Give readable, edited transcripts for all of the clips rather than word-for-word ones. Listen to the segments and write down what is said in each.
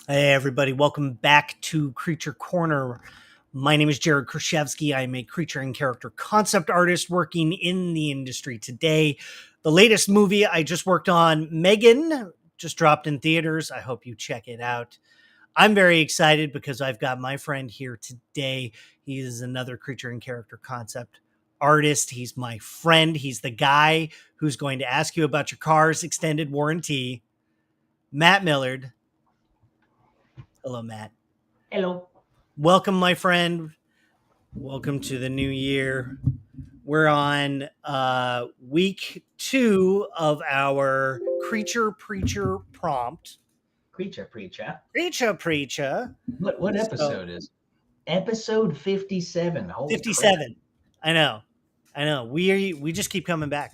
Hey, everybody. Welcome back to Creature Corner. My name is Jared Krichevsky. I'm a creature and character concept artist working in the industry today. The latest movie I just worked on, Megan, just dropped in theaters. I hope you check it out. I'm very excited because I've got my friend here today. He is another creature and character concept artist. He's my friend. He's the guy who's going to ask you about your car's extended warranty, Matt Millard. Hello, Matt. Hello. Welcome, my friend. Welcome to the new year. We're on week 2 of our Creature Preacher prompt. Creature Preacher. Creature Preacher. What episode is it? Episode 57. Holy 57. crap. I know. We just keep coming back.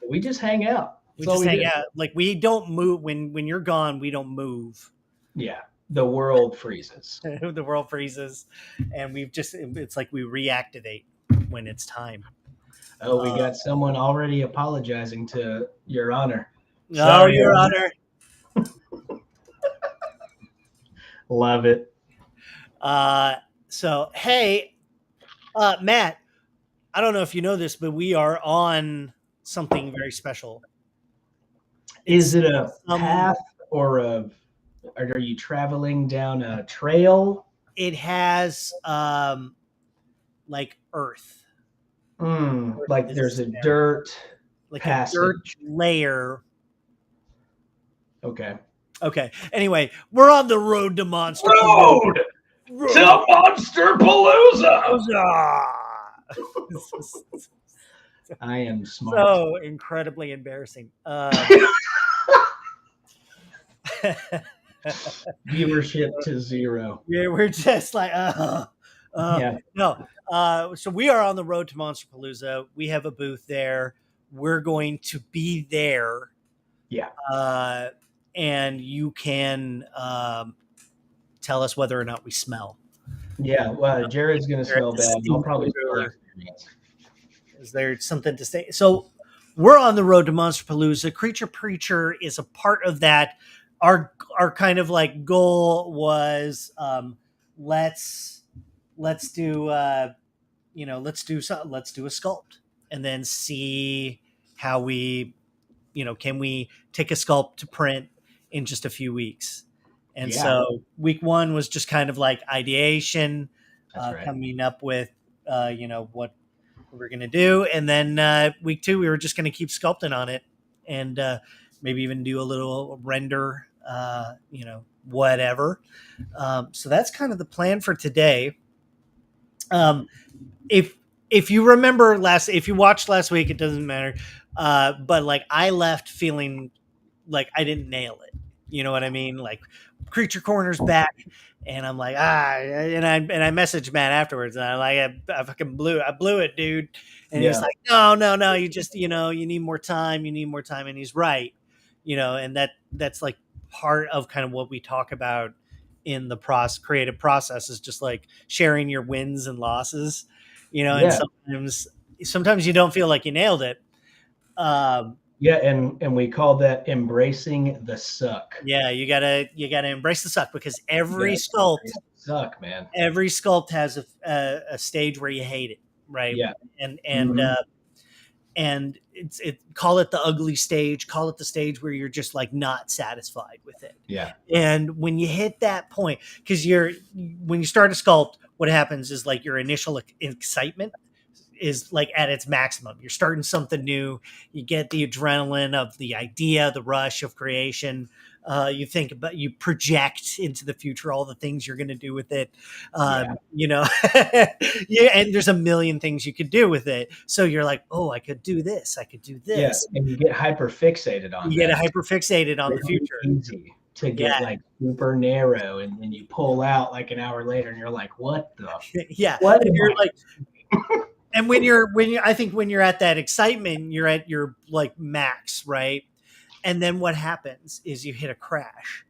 We just hang out. We just hang out. Like, we don't move. When you're gone, we don't move. Yeah. The world freezes. The world freezes. And it's like we reactivate when it's time. Oh, we got someone already apologizing to Your Honor. Sorry, Your Honor. Love it. So, hey, Matt, I don't know if you know this, but we are on something very special. Is it a path or are you traveling down a trail? It has like earth. Like there's a dirt, like passage. A dirt layer. Okay. Anyway, we're on the road to Monster Road to Monster Palooza. I am smart. So incredibly embarrassing. Viewership to 0. Yeah, we're just like, yeah. No. So we are on the road to Monster Palooza. We have a booth there. We're going to be there. Yeah. And you can tell us whether or not we smell. Yeah. Well, Jared's going to smell bad. I'll probably smell. Is there something to say? So we're on the road to Monster Palooza. Creature Preacher is a part of that. Our kind of like goal was let's do a sculpt and then see how we can we take a sculpt to print in just a few weeks. And so week 1 was just kind of like ideation, coming up with what we're going to do. And then week 2, we were just going to keep sculpting on it and maybe even do a little render, whatever. So that's kind of the plan for today. If you remember if you watched last week, it doesn't matter. But like I left feeling like I didn't nail it. You know what I mean? Like Creature Corner's back, and I'm like, and I messaged Matt afterwards, and I'm like, I fucking blew it, dude. And he's like, no, you just, you need more time, and he's right, and that's like part of kind of what we talk about in the creative process is just like sharing your wins and losses, and sometimes you don't feel like you nailed it. And we call that embracing the suck. Yeah, you gotta embrace the suck because every sculpt has a stage where you hate it, right? Yeah, and call it the ugly stage, call it the stage where you're just like not satisfied with it. Yeah, and when you hit that point, because when you start a sculpt, what happens is like your initial excitement is like at its maximum. You're starting something new. You get the adrenaline of the idea, the rush of creation. You think about, you project into the future all the things you're going to do with it. And there's a million things you could do with it. So you're like, oh, I could do this. I could do this. Yeah, and you get hyper fixated on. You get hyper fixated on the future. Easy to get like super narrow, and then you pull out like an hour later, and you're like, what the? What? And you're like. And when you're at that excitement, you're at your like max, right? And then what happens is you hit a crash,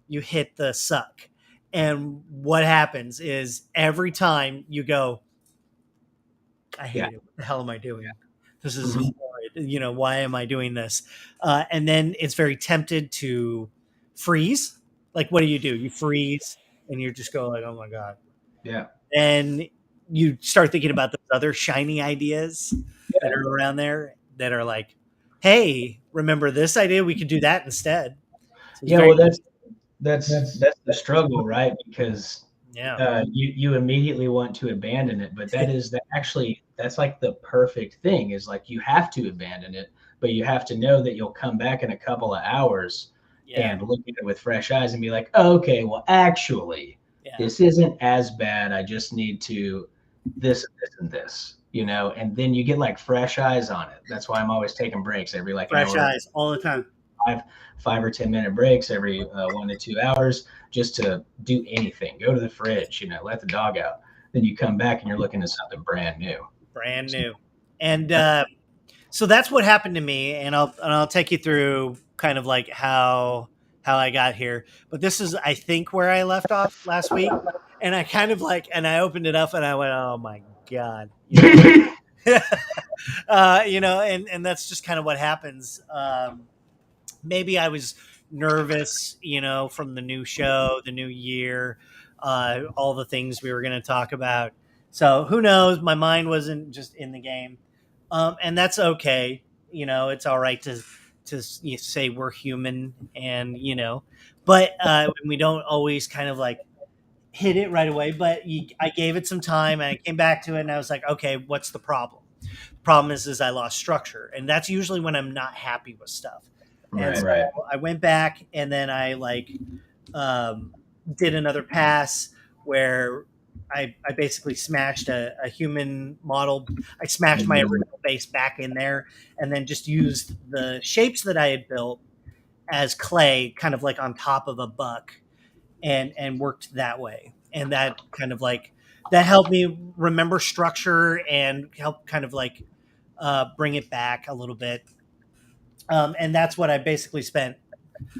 you hit the suck. And what happens is every time you go, I hate it. What the hell am I doing? This is horrid. Why am I doing this? And then it's very tempted to freeze Like, what do? You freeze and you just go like, oh my God. Yeah. And you start thinking about those other shiny ideas that are around there that are like, hey, remember this idea? We could do that instead. So Yeah, well, that's the struggle, right? Because yeah. you immediately want to abandon it, but that's like the perfect thing is like you have to abandon it, but you have to know that you'll come back in a couple of hours Yeah. and look at it with fresh eyes and be like, oh, okay, well, actually, Yeah. this isn't as bad. I just need to this and this, and then you get like fresh eyes on it. That's why I'm always taking breaks every like Fresh hour, eyes all the time. five or 10 minute breaks every 1 to 2 hours, just to do anything. Go to the fridge, let the dog out. Then you come back and you're looking at something brand new. Brand new. And so that's what happened to me, and I'll take you through kind of like how I got here. But this is, I think, where I left off last week, and I kind of like, and I opened it up and I went, oh my God. And that's just kind of what happens. Maybe I was nervous, from the new show, the new year, all the things we were going to talk about. So who knows? My mind wasn't just in the game, and that's okay. It's all right to say we're human, and but we don't always kind of like hit it right away. But I gave it some time, and I came back to it, and I was like, okay, what's the problem? Problem is I lost structure, and that's usually when I'm not happy with stuff. And so I went back, and then I did another pass where I basically smashed a human model. I smashed my original base back in there, and then just used the shapes that I had built as clay, kind of like on top of a buck, and worked that way. And that kind of like that helped me remember structure and help kind of like bring it back a little bit. And that's what I basically spent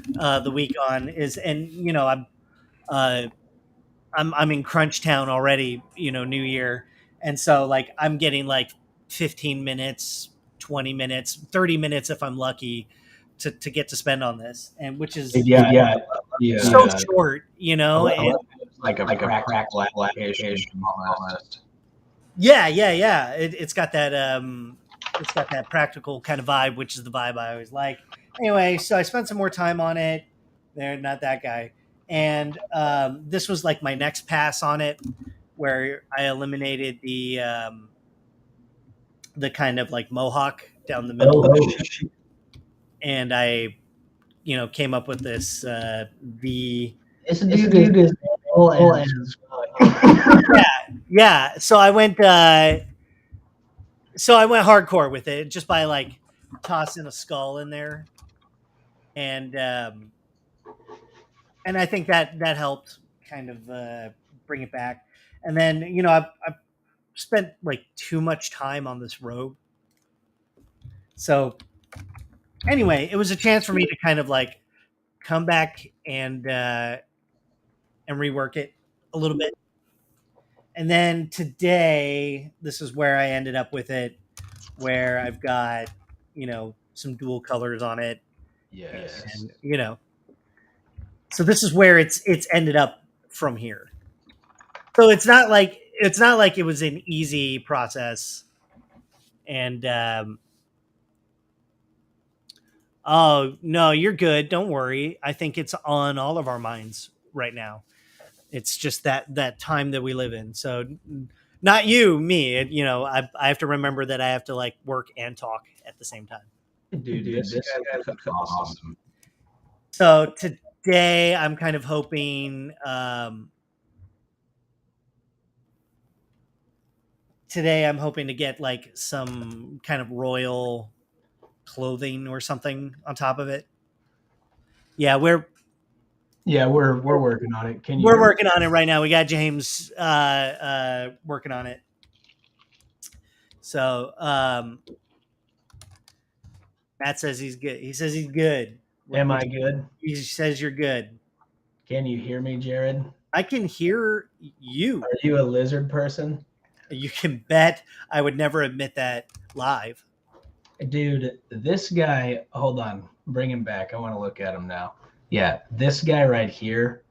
the week on I'm in Crunch Town already, New Year. And so like I'm getting like 15 minutes, 20 minutes, 30 minutes if I'm lucky to get to spend on this. And which is so short, like a practical application almost. Yeah. It's got that practical kind of vibe, which is the vibe I always like. Anyway, so I spent some more time on it. They're not that guy. And this was like my next pass on it, where I eliminated the kind of like mohawk down the middle. And I, came up with this dude is yeah. So I went hardcore with it, just by like tossing a skull in there. And I think that helped kind of bring it back. And then I've spent like too much time on this road. So anyway, it was a chance for me to kind of like come back and rework it a little bit. And then today, this is where I ended up with it, where I've got some dual colors on it. Yes. And so this is where it's ended up from here. So it's not like it was an easy process. And oh no, you're good. Don't worry. I think it's on all of our minds right now. It's just that time that we live in. So not you, me. I have to remember that I have to like work and talk at the same time. Dude, this guy's awesome. So today I'm kind of hoping to get like some kind of royal clothing or something on top of it. Yeah, we're working on it. We're working on it right now. We got James working on it. So Matt says he's good. He says he's good. Am I good? He says you're good. Can you hear me, Jared? I can hear you. Are you a lizard person? You can bet I would never admit that live. Dude, this guy, hold on. Bring him back. I want to look at him now. Yeah, this guy right here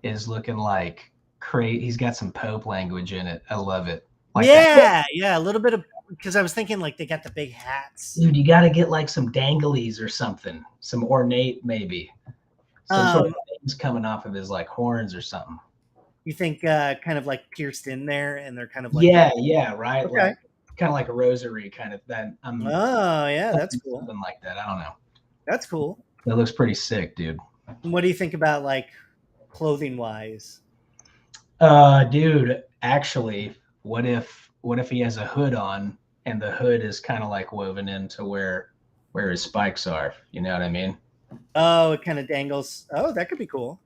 is looking like crazy. He's got some Pope language in it. I love it. Like that. Yeah, a little bit of, because I was thinking like they got the big hats. Dude, you got to get like some danglies or something, some ornate maybe, some sort of things coming off of his like horns or something. You think kind of like pierced in there, and they're kind of like yeah, right. Okay. Like kind of like a rosary kind of thing. Oh yeah, that's cool. Something like that. I don't know. That's cool. That looks pretty sick, dude. What do you think about like clothing wise? Dude, actually, what if he has a hood on and the hood is kind of like woven into where his spikes are? You know what I mean? Oh, it kind of dangles. Oh, that could be cool.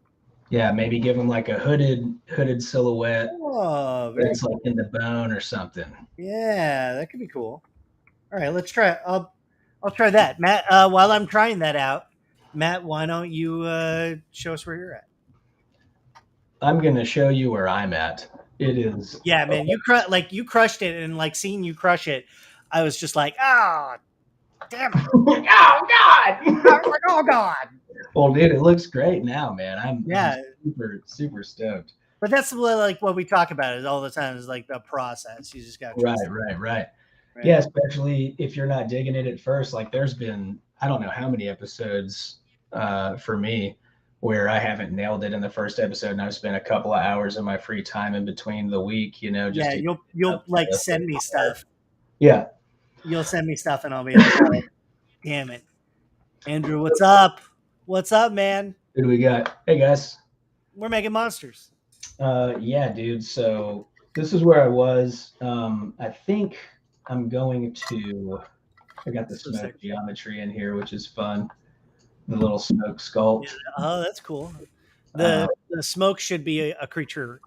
Yeah, maybe give him like a hooded silhouette. Oh, that's cool. Like in the bone or something. Yeah, that could be cool. All right, let's try. I'll try that, Matt. While I'm trying that out, Matt, why don't you show us where you're at? I'm gonna show you where I'm at. It is. Yeah, man, you crushed it, and like seeing you crush it, I was just like, oh, damn it! Oh God! I was like, oh God! Well, dude, it looks great now, man. I'm super stoked. But that's what we talk about it all the time is like the process. You just got right. Yeah, especially if you're not digging it at first. Like there's been I don't know how many episodes for me where I haven't nailed it in the first episode, and I've spent a couple of hours of my free time in between the week. You know, just you'll like send me stuff. Yeah, you'll send me stuff, and I'll be like, damn it, Andrew, what's up? What's up, man? Who do we got? Hey guys, we're making monsters. Yeah, dude. So this is where I was. I think I'm going to. I got the smoke geometry in here, which is fun. The little smoke sculpt. Yeah, oh, that's cool. The smoke should be a creature.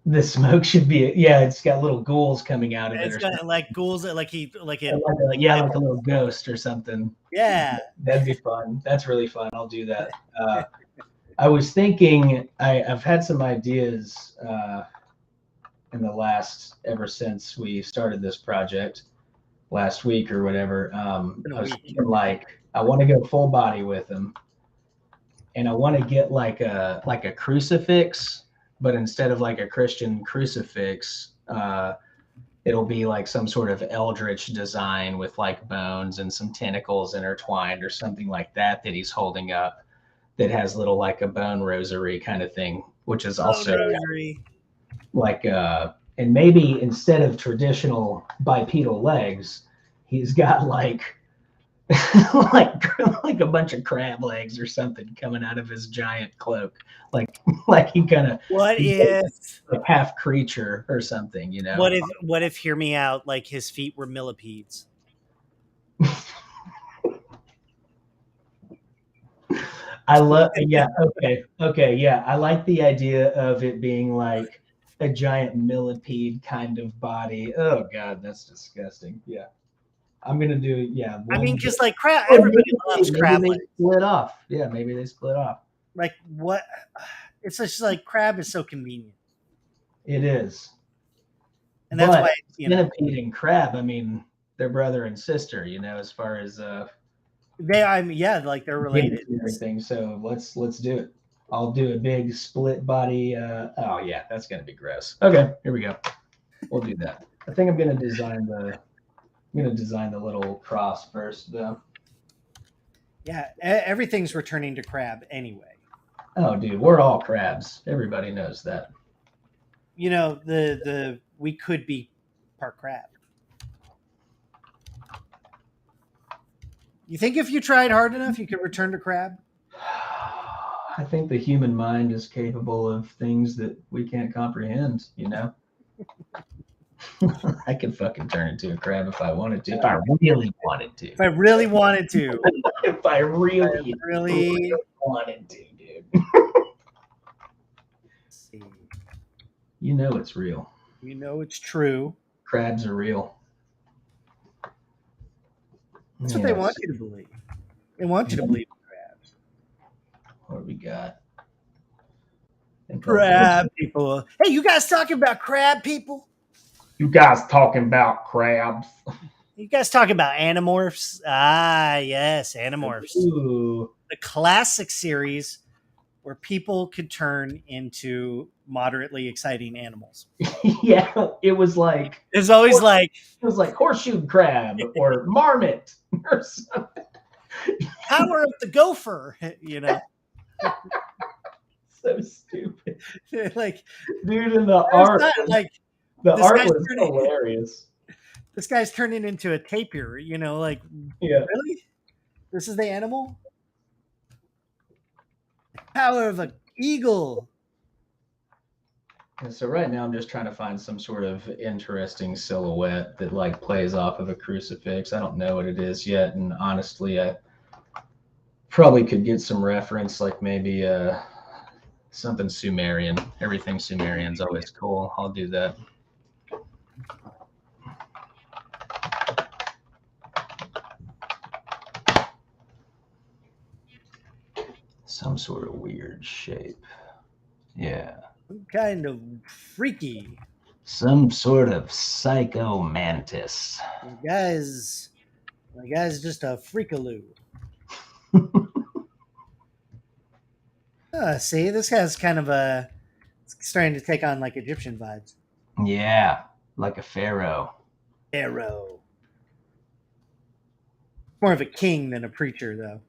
The smoke should be it's got little ghouls coming out of it. It's got like ghouls like a little ghost or something. Yeah, that'd be fun. That's really fun. I'll do that. I was thinking I've had some ideas in the ever since we started this project last week or whatever. I was thinking like I want to go full body with them, and I want to get like a crucifix, but instead of like a Christian crucifix, it'll be like some sort of eldritch design with like bones and some tentacles intertwined or something like that he's holding up. That has little like a bone rosary kind of thing, which is also like and maybe instead of traditional bipedal legs, he's got like like a bunch of crab legs or something coming out of his giant cloak, like he kind of like half creature or something, you know? What if hear me out, like his feet were millipedes? I love, okay, yeah. I like the idea of it being like a giant millipede kind of body. Oh God, that's disgusting. Yeah, I'm gonna do. Yeah, I mean, just like crab. Everybody loves crab. Maybe they split off. Yeah, maybe they split off. Like what? It's just like crab is so convenient. It is, and that's why millipede and crab. I mean, they're brother and sister. You know, as far as like they're related. Everything. So let's do it. I'll do a big split body. Oh yeah, that's gonna be gross. Okay, here we go. We'll do that. I think I'm gonna design the little cross first, though. Yeah, everything's returning to crab anyway. Oh, dude, we're all crabs. Everybody knows that. You know, we could be part crab. You think if you tried hard enough, you could return to crab? I think the human mind is capable of things that we can't comprehend, you know? I could fucking turn into a crab if I wanted to. If I really wanted to. If I really wanted to. If I really wanted to, dude. Let's see. You know it's real. You know it's true. Crabs are real. That's what they want you to believe. They want you to believe in crabs. What do we got? Crab people. Hey, you guys talking about crab people? You guys talking about crabs? You guys talking about animorphs? Ah, yes, animorphs. Ooh. a classic series where people could turn into moderately exciting animals. Yeah, it was like There's always like horseshoe crab or marmot or something. power of the gopher, you know. So stupid. Like, Dude, in the art, like the this art guy's was hilarious. This guy's turning into a tapir, you know, like, Yeah. really? This is the animal? Power of an eagle. And so right now I'm just trying to find some sort of interesting silhouette that like plays off of a crucifix. I don't know what it is yet, and honestly, I probably could get some reference, like maybe something Sumerian. Everything Sumerian's always cool. I'll do that. Some sort of weird shape. Yeah. Some kind of freaky. Some sort of psycho mantis. The guy's just a freakaloo. See, this guy's kind of starting to take on like Egyptian vibes. Yeah, like a pharaoh. Pharaoh. More of a king than a preacher, though.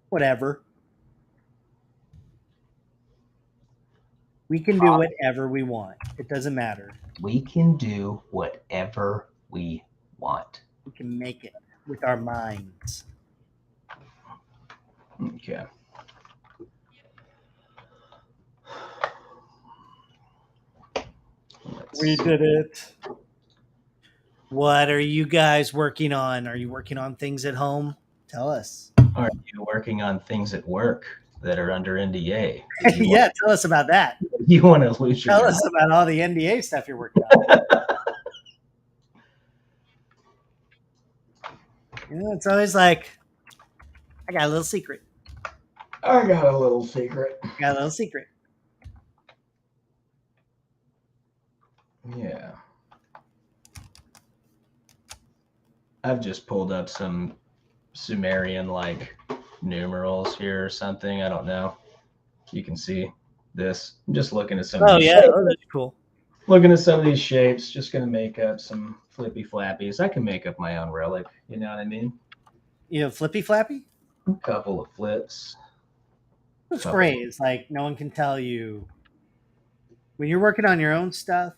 Whatever. We can do whatever we want. It doesn't matter. We can do whatever we want. We can make it with our minds. Okay. We did it. What are you guys working on? Are you working on things at home? Tell us. Are you working on things at work that are under NDA? Yeah, tell us about that. You want to lose your Tell us about all the NDA stuff you're working on. It's always like, I got a little secret. I got a little secret. Got a little secret. Yeah. I've just pulled up some Sumerian like numerals here or something. I don't know. You can see this. I'm just looking at some. Oh of these yeah, shapes. that's cool. Looking at some of these shapes, just gonna make up some flippy flappies. I can make up my own relic. You know what I mean? You know, flippy flappy. A couple of flips. It's great. It's like no one can tell you when you're working on your own stuff.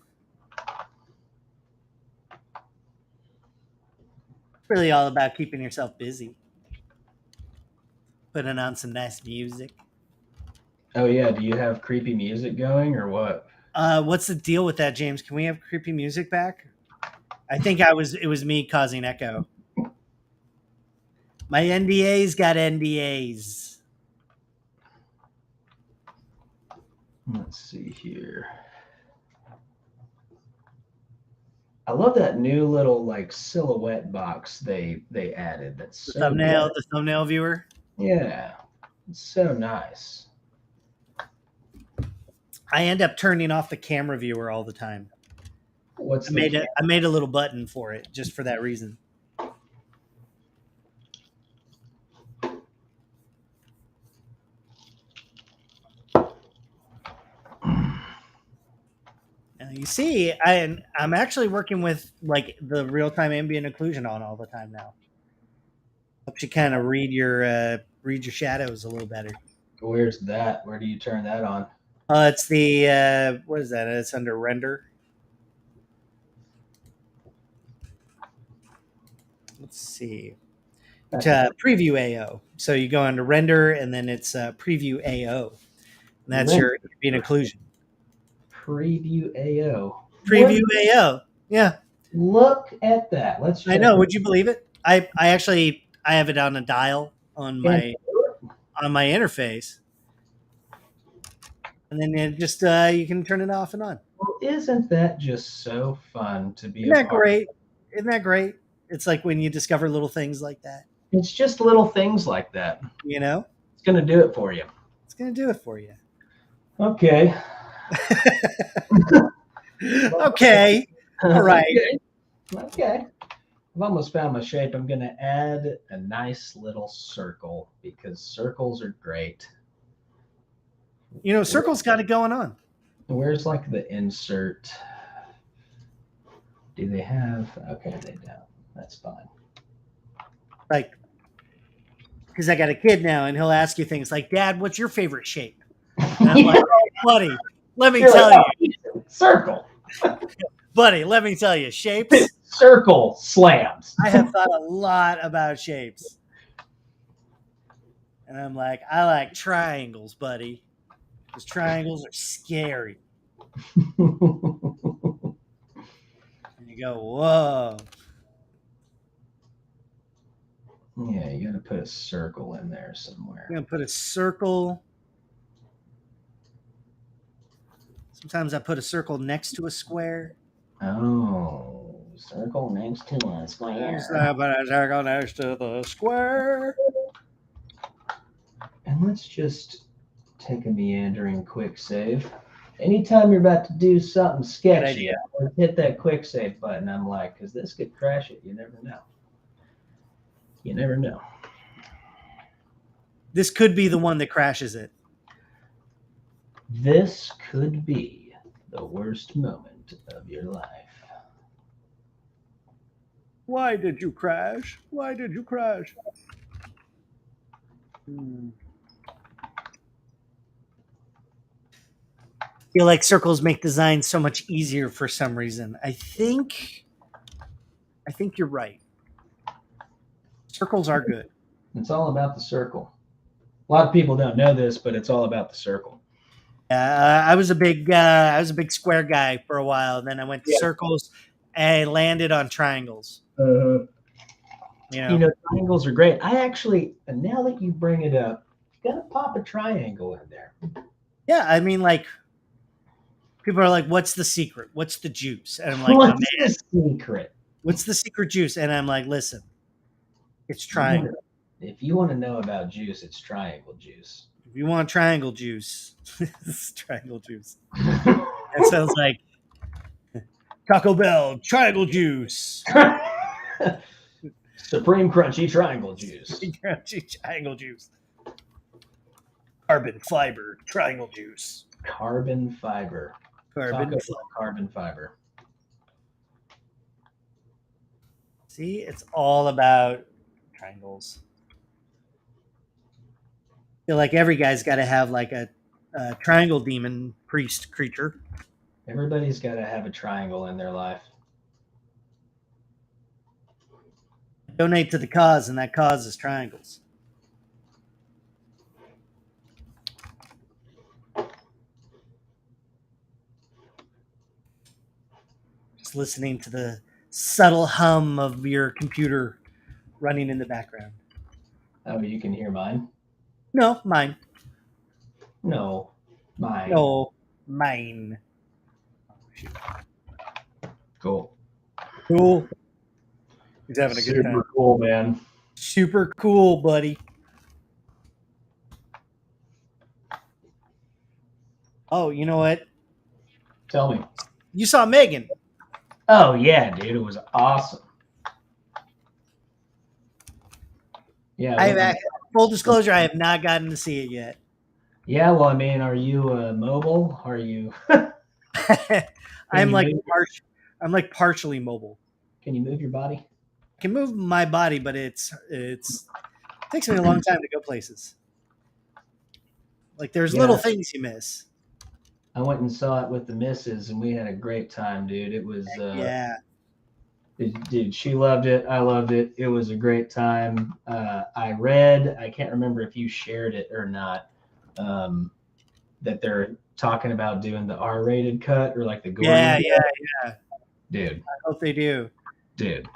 It's really all about keeping yourself busy. Putting on some nice music. Oh yeah, do you have creepy music going or what? What's the deal with that, James? Can we have creepy music back? I think it was me causing echo. My NDA's got NDAs. Let's see here. I love that new little like silhouette box they added. That's The so thumbnail, good. the thumbnail viewer. Yeah, it's so nice. I end up turning off the camera viewer all the time. What's I made a little button for it just for that reason. You see, I'm actually working with like the real-time ambient occlusion on all the time now. Helps you kind of read your shadows a little better. Where's that? Where do you turn that on? It's the what is that? It's under render. Let's see. It's preview AO. So you go under render, and then it's preview AO. And that's your ambient occlusion. Preview AO. Preview AO. Yeah. Look at that. Let's. I know. Would you believe it? I actually have it on a dial on my interface, and then it just you can turn it off and on. Well, isn't that just so fun to be? Isn't that great? Isn't that great? It's like when you discover little things like that. It's just little things like that. You know, it's gonna do it for you. It's gonna do it for you. Okay. Okay. All right. Okay. I've almost found my shape. I'm going to add a nice little circle because circles are great. You know, circles got it going on. Where's like the insert? Do they have? Okay, they don't. That's fine. Like, because I got a kid now, and he'll ask you things like, "Dad, what's your favorite shape?" And I'm like, "Oh, buddy, let me tell you, circle, buddy, let me tell you, shapes. Circle slams. I have thought a lot about shapes, and I'm like, I like triangles, buddy, because triangles are scary." And you go, "Whoa." Yeah, you got to put a circle in there somewhere. I'm gonna put a circle. Sometimes I put a circle next to a square. Oh, circle next to a square. I put a circle next to the square. And let's just take a meandering quick save. Anytime you're about to do something sketchy, hit that quick save button. I'm like, because this could crash it. You never know. You never know. This could be the one that crashes it. This could be the worst moment of your life. Why did you crash? Why did you crash? I feel like circles make design so much easier for some reason. I think you're right. Circles are good. It's all about the circle. A lot of people don't know this, but it's all about the circle. I was a big square guy for a while. Then I went to circles and I landed on triangles. You know, triangles are great. I actually, now that you bring it up, you gotta pop a triangle in there. Yeah, I mean, like, people are like, "What's the secret? What's the juice?" And I'm like, "What's the secret? What's the secret juice?" And I'm like, "Listen, it's triangle. If you want to know about juice, it's triangle juice. If you want triangle juice, it's triangle juice." That sounds like Taco Bell triangle juice. Supreme crunchy triangle juice. Crunchy triangle juice. Carbon fiber triangle juice. Carbon fiber. Carbon fiber. See, it's all about triangles. I feel like every guy's got to have like a triangle demon priest creature. Everybody's got to have a triangle in their life. Donate to the cause, and that cause is triangles. Just listening to the subtle hum of your computer running in the background. Oh, you can hear mine? No, mine. No, mine. No, mine. Cool. Cool. He's having a good time. Super cool, man. Super cool, buddy. Oh, you know what? Tell me. You saw Megan. Oh, yeah, dude. It was awesome. Yeah. Full disclosure, I have not gotten to see it yet. Yeah, well, I mean, are you mobile? Are you? I'm like partially mobile. Can you move your body? I can move my body, but it takes me a long time to go places. Like there's little things you miss. I went and saw it with the missus, and we had a great time, dude. It was dude, she loved it. I loved it. It was a great time. I can't remember if you shared it or not, that they're talking about doing the R-rated cut or like the gore. Yeah. Dude. I hope they do. Dude.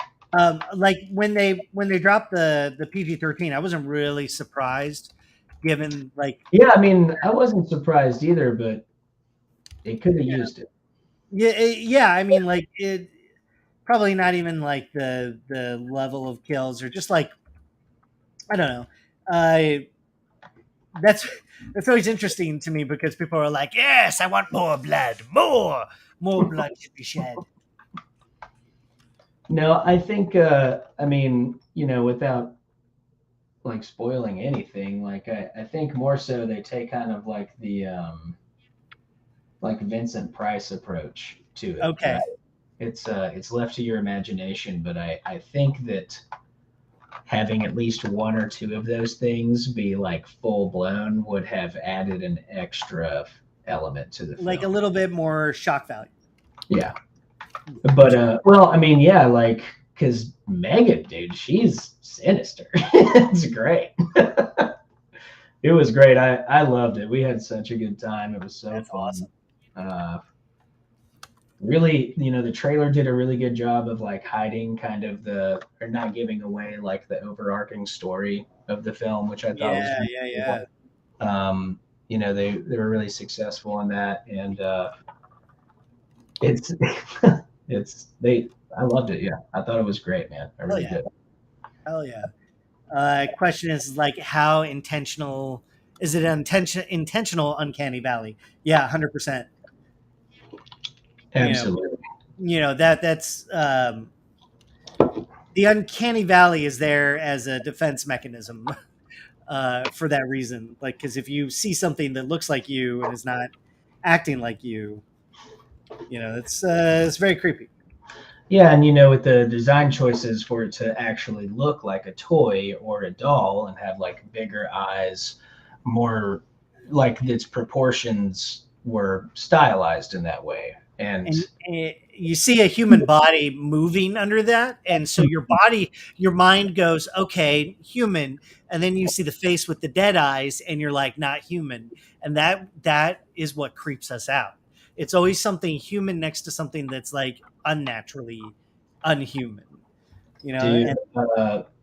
Like when they dropped the PG-13, I wasn't really surprised, given like. Yeah, I mean, I wasn't surprised either, but it could have used it. Yeah. I mean, like it. Probably not even like the level of kills, or just like I don't know. That's always interesting to me because people are like, "Yes, I want more blood, more blood should be shed." No, I think I mean, without like spoiling anything, like I think more so they take kind of like the like Vincent Price approach to it, right? Okay. It's left to your imagination, but I think that having at least one or two of those things be like full blown would have added an extra element to the Like a film. little bit more shock value. Yeah. But well, I mean, yeah, like because Megan, dude, she's sinister. It's great. It was great. I loved it. We had such a good time. It was so That's fun. awesome. Uh, really, the trailer did a really good job of like hiding kind of or not giving away like the overarching story of the film, which I thought was Yeah, really yeah, yeah. cool. They were really successful in that, and it's I loved it. Yeah, I thought it was great, man. I Hell really yeah. did. Hell yeah. Question is like, how intentional is it? Intentional uncanny valley? Yeah, 100%. You know, Absolutely. that's the uncanny valley is there as a defense mechanism for that reason. Like, because if you see something that looks like you and is not acting like you, it's very creepy. Yeah, and with the design choices for it to actually look like a toy or a doll and have like bigger eyes, more like its proportions were stylized in that way. And And you see a human body moving under that, and so your mind goes, okay, human, and then you see the face with the dead eyes and you're like, not human. And that is what creeps us out. It's always something human next to something that's like unnaturally unhuman, dude, and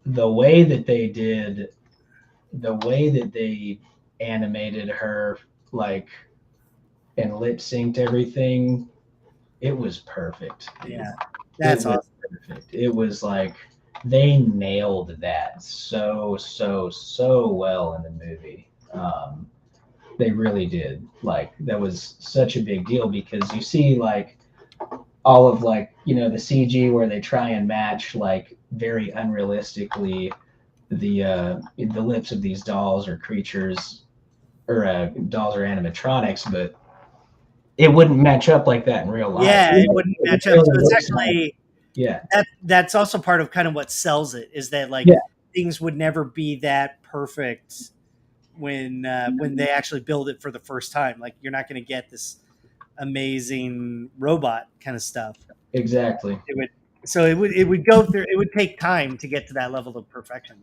the way that they did, the way that they animated her, like, and lip synced everything, it was perfect, dude. yeah, It that's was awesome. perfect. It was like they nailed that so well in the movie. They really did. Like that was such a big deal because you see like all of like the CG where they try and match like very unrealistically the lips of these dolls or creatures or dolls or animatronics, but it wouldn't match up like that in real life. Yeah, it Even wouldn't though it match up. really So it's looks like, actually yeah, that's also part of kind of what sells it is that like yeah, things would never be that perfect when they actually build it for the first time. Like you're not going to get this amazing robot kind of stuff. exactly. It would it would go through. It would take time to get to that level of perfection.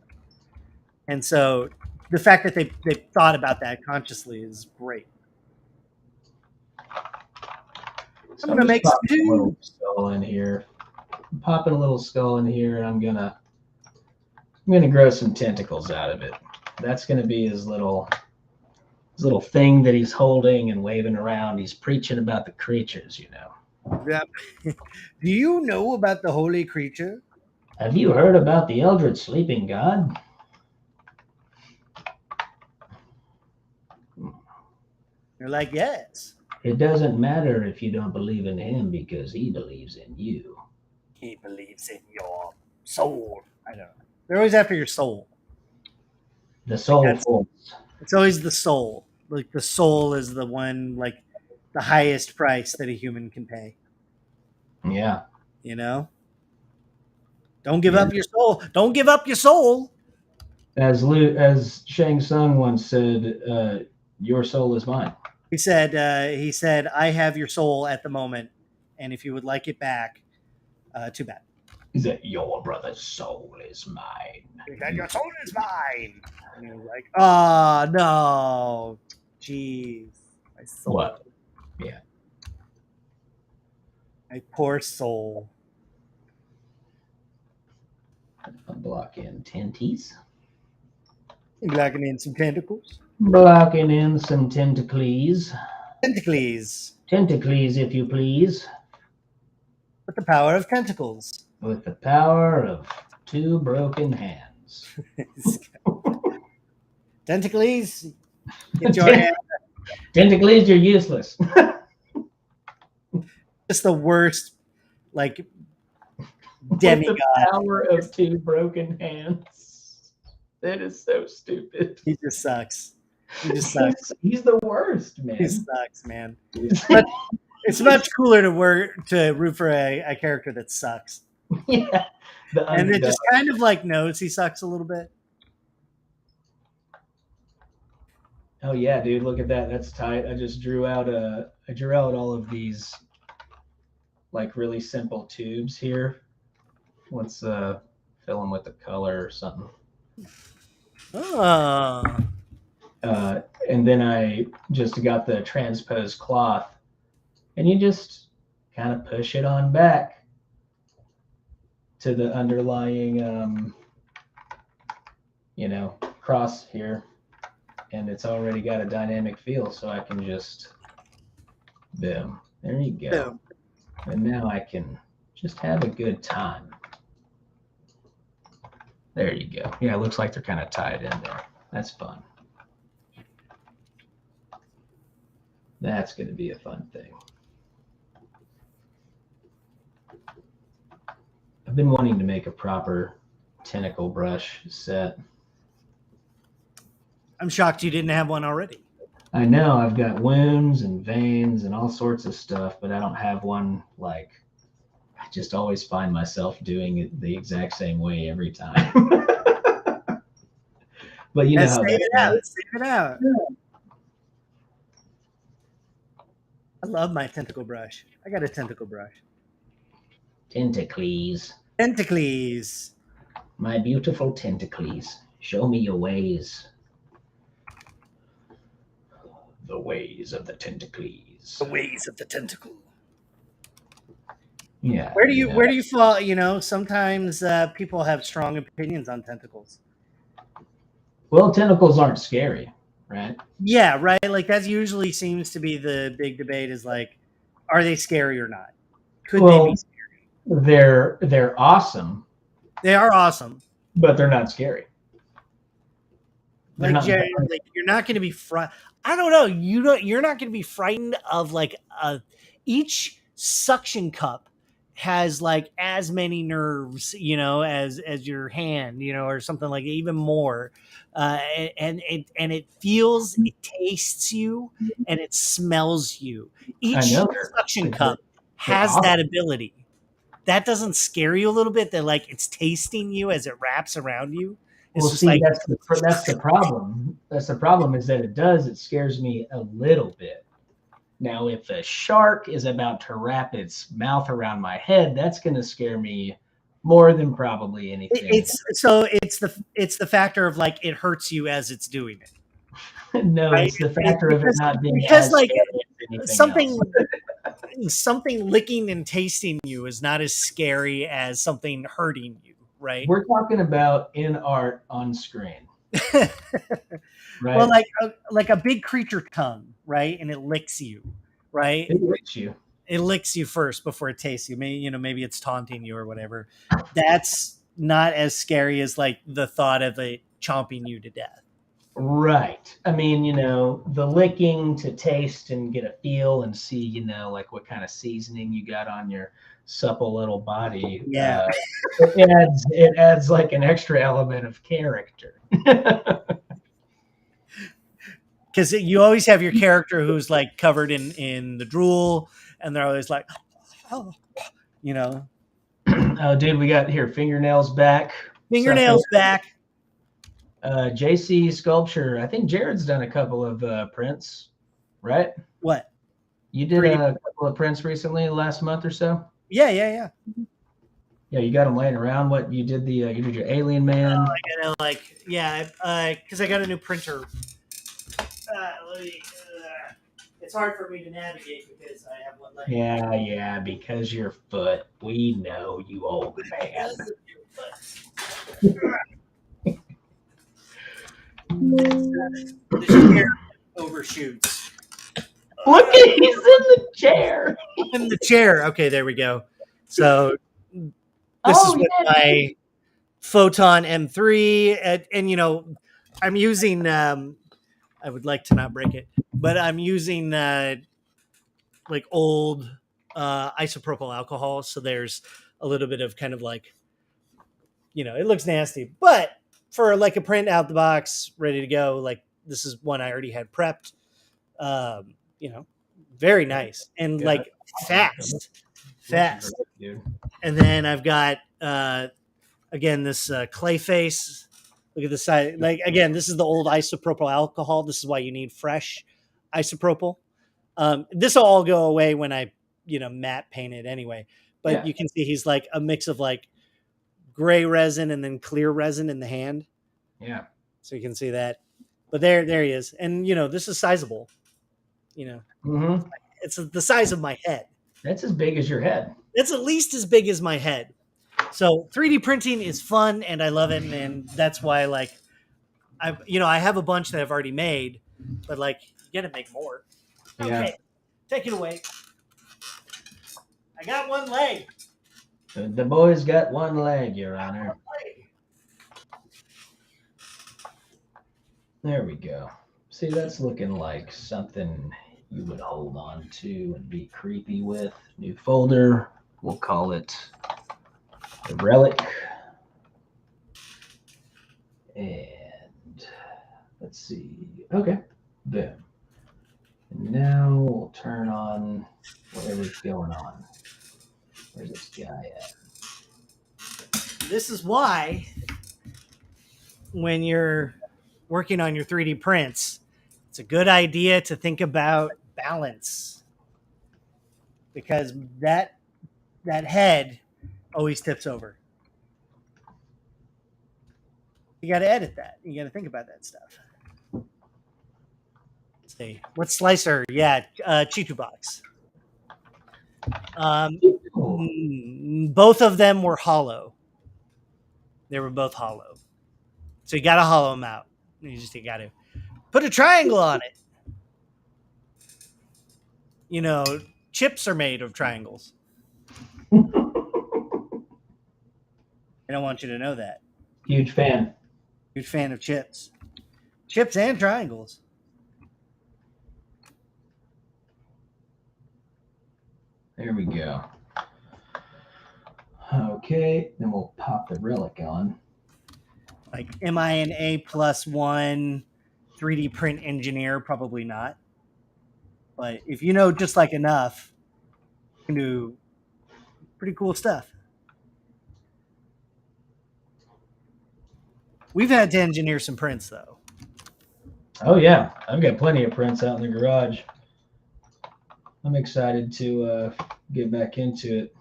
And so the fact that they thought about that consciously is great. I'm So I'm gonna just make some popping a little stew. skull in here. I'm popping a little skull in here, and I'm gonna grow some tentacles out of it. That's gonna be his little thing that he's holding and waving around. He's preaching about the creatures. Yep. Do you know about the holy creature? Have you heard about the Eldritch Sleeping God? They're like, yes. It doesn't matter if you don't believe in him because he believes in you. He believes in your soul. I don't know. They're always after your soul. The Like soul force. it's always the soul. Like the soul is the one like the highest price that a human can pay. Yeah. You know? Don't give Yeah. up your soul. Don't give up your soul. As Shang Tsung once said, your soul is mine. He said, I have your soul at the moment, and if you would like it back, too bad. He said, your brother's soul is mine. He said, your soul is mine. And he was like, oh no. Jeez. My soul. What? Yeah. My poor soul. Block in tenties. Blocking in some tentacles. Blocking in some tentacles. Tentacles. Tentacles, if you please. With the power of tentacles. With the power of two broken hands. Tentacles. Get your hand. Tentacles, you're useless. Just the worst, like Demigod. The power of two broken hands. That is so stupid. He just sucks. He just sucks. He's the worst, man. He sucks, man. But it's much cooler to root for a character that sucks. Yeah. And it just kind of like knows he sucks a little bit. Oh yeah, dude, look at that. That's tight. I just drew out all of these like really simple tubes here. Let's fill them with the color or something. Oh. And then I just got the transposed cloth, and you just kind of push it on back to the underlying, cross here, and it's already got a dynamic feel, so I can just, boom, there you go. Boom. And now I can just have a good time. There you go. Yeah, it looks like they're kind of tied in there. That's fun. That's going to be a fun thing. I've been wanting to make a proper tentacle brush set. I'm shocked you didn't have one already. I know. I've got wounds and veins and all sorts of stuff, but I don't have one like, I just always find myself doing it the exact same way every time. But you know how save it out. Save it out. Yeah. I love my tentacle brush. I got a tentacle brush. Tentacles. Tentacles. My beautiful tentacles. Show me your ways. The ways of the tentacles. The ways of the tentacle. Yeah. Where do you fall? You know, sometimes people have strong opinions on tentacles. Well, tentacles aren't scary, right? Yeah, right. Like that usually seems to be the big debate is like, are they scary or not? Could they be scary? They're awesome. They are awesome, but they're not scary. Like you're not going to be frightened. I don't know. You're not going to be frightened of like each suction cup has like as many nerves, you know, as your hand, you know, or something like even more. And it feels, it tastes you, and it smells you. Each suction cup has that ability. That doesn't scare you a little bit? That like it's tasting you as it wraps around you. It's well, see, like, that's the problem. That's the problem is that it scares me a little bit. Now, if a shark is about to wrap its mouth around my head, that's going to scare me more than probably anything. It's the factor of like it hurts you as it's doing it. No, right? It's the factor of it not being because like something licking and tasting you is not as scary as something hurting you, right? We're talking about in art on screen. Right. Well, like a big creature tongue, right? And it licks you, right? It licks you. It licks you first before it tastes you. Maybe it's taunting you or whatever. That's not as scary as like the thought of it chomping you to death. Right. I mean, you know, the licking to taste and get a feel and see, you know, like what kind of seasoning you got on your supple little body. Yeah. It adds like an extra element of character. Because you always have your character who's like covered in the drool, and they're always like, oh, you know. Oh, dude, we got here fingernails back. Fingernails back. JC Sculpture. I think Jared's done a couple of prints, right? What? You did a couple of prints recently, last month or so. Yeah. Yeah, you got them laying around. What you did you did your Alien Man. Because I got a new printer. It's hard for me to navigate because I have one leg. Yeah, because your foot. We know, you old man. The chair overshoots. Look at he's in the chair. In the chair. Okay, there we go. So this is with my Photon M3, and you know, I'm using. I would like to not break it, but I'm using like old isopropyl alcohol. So there's a little bit of kind of like, it looks nasty, but for like a print out the box, ready to go, like this is one I already had prepped. You know, very nice and like fast. Dude. And then I've got again this clay face. Look at the side. Like again, this is the old isopropyl alcohol. This is why you need fresh isopropyl. This will all go away when I matte paint it anyway. But you can see he's like a mix of like gray resin and then clear resin in the hand. Yeah. So you can see that. But there he is. And this is sizable. It's the size of my head. That's as big as your head. It's at least as big as my head. So 3D printing is fun and I love it. And that's why like I have a bunch that I've already made, but like you gotta make more. Okay. Take it away. I got one leg. The boy's got one leg, Your Honor. There we go. See, that's looking like something you would hold on to and be creepy with. New folder. We'll call it the relic. And let's see. Okay. Boom. And now we'll turn on whatever's going on. Where's this guy at? This is why when you're working on your 3D prints, it's a good idea to think about balance, because that head always tips over. You got to edit that. You got to think about that stuff. Let's see. What slicer? Yeah, Chitu box. Both of them were hollow. They were both hollow. So you got to hollow them out. You got to put a triangle on it. Chips are made of triangles. I don't want you to know that. Huge fan. Huge fan of chips. Chips and triangles. There we go. Okay, then we'll pop the relic on. Like, am I an A+1 3D print engineer? Probably not. But if you know just like enough, you can do pretty cool stuff. We've had to engineer some prints, though. Oh, yeah. I've got plenty of prints out in the garage. I'm excited to get back into it.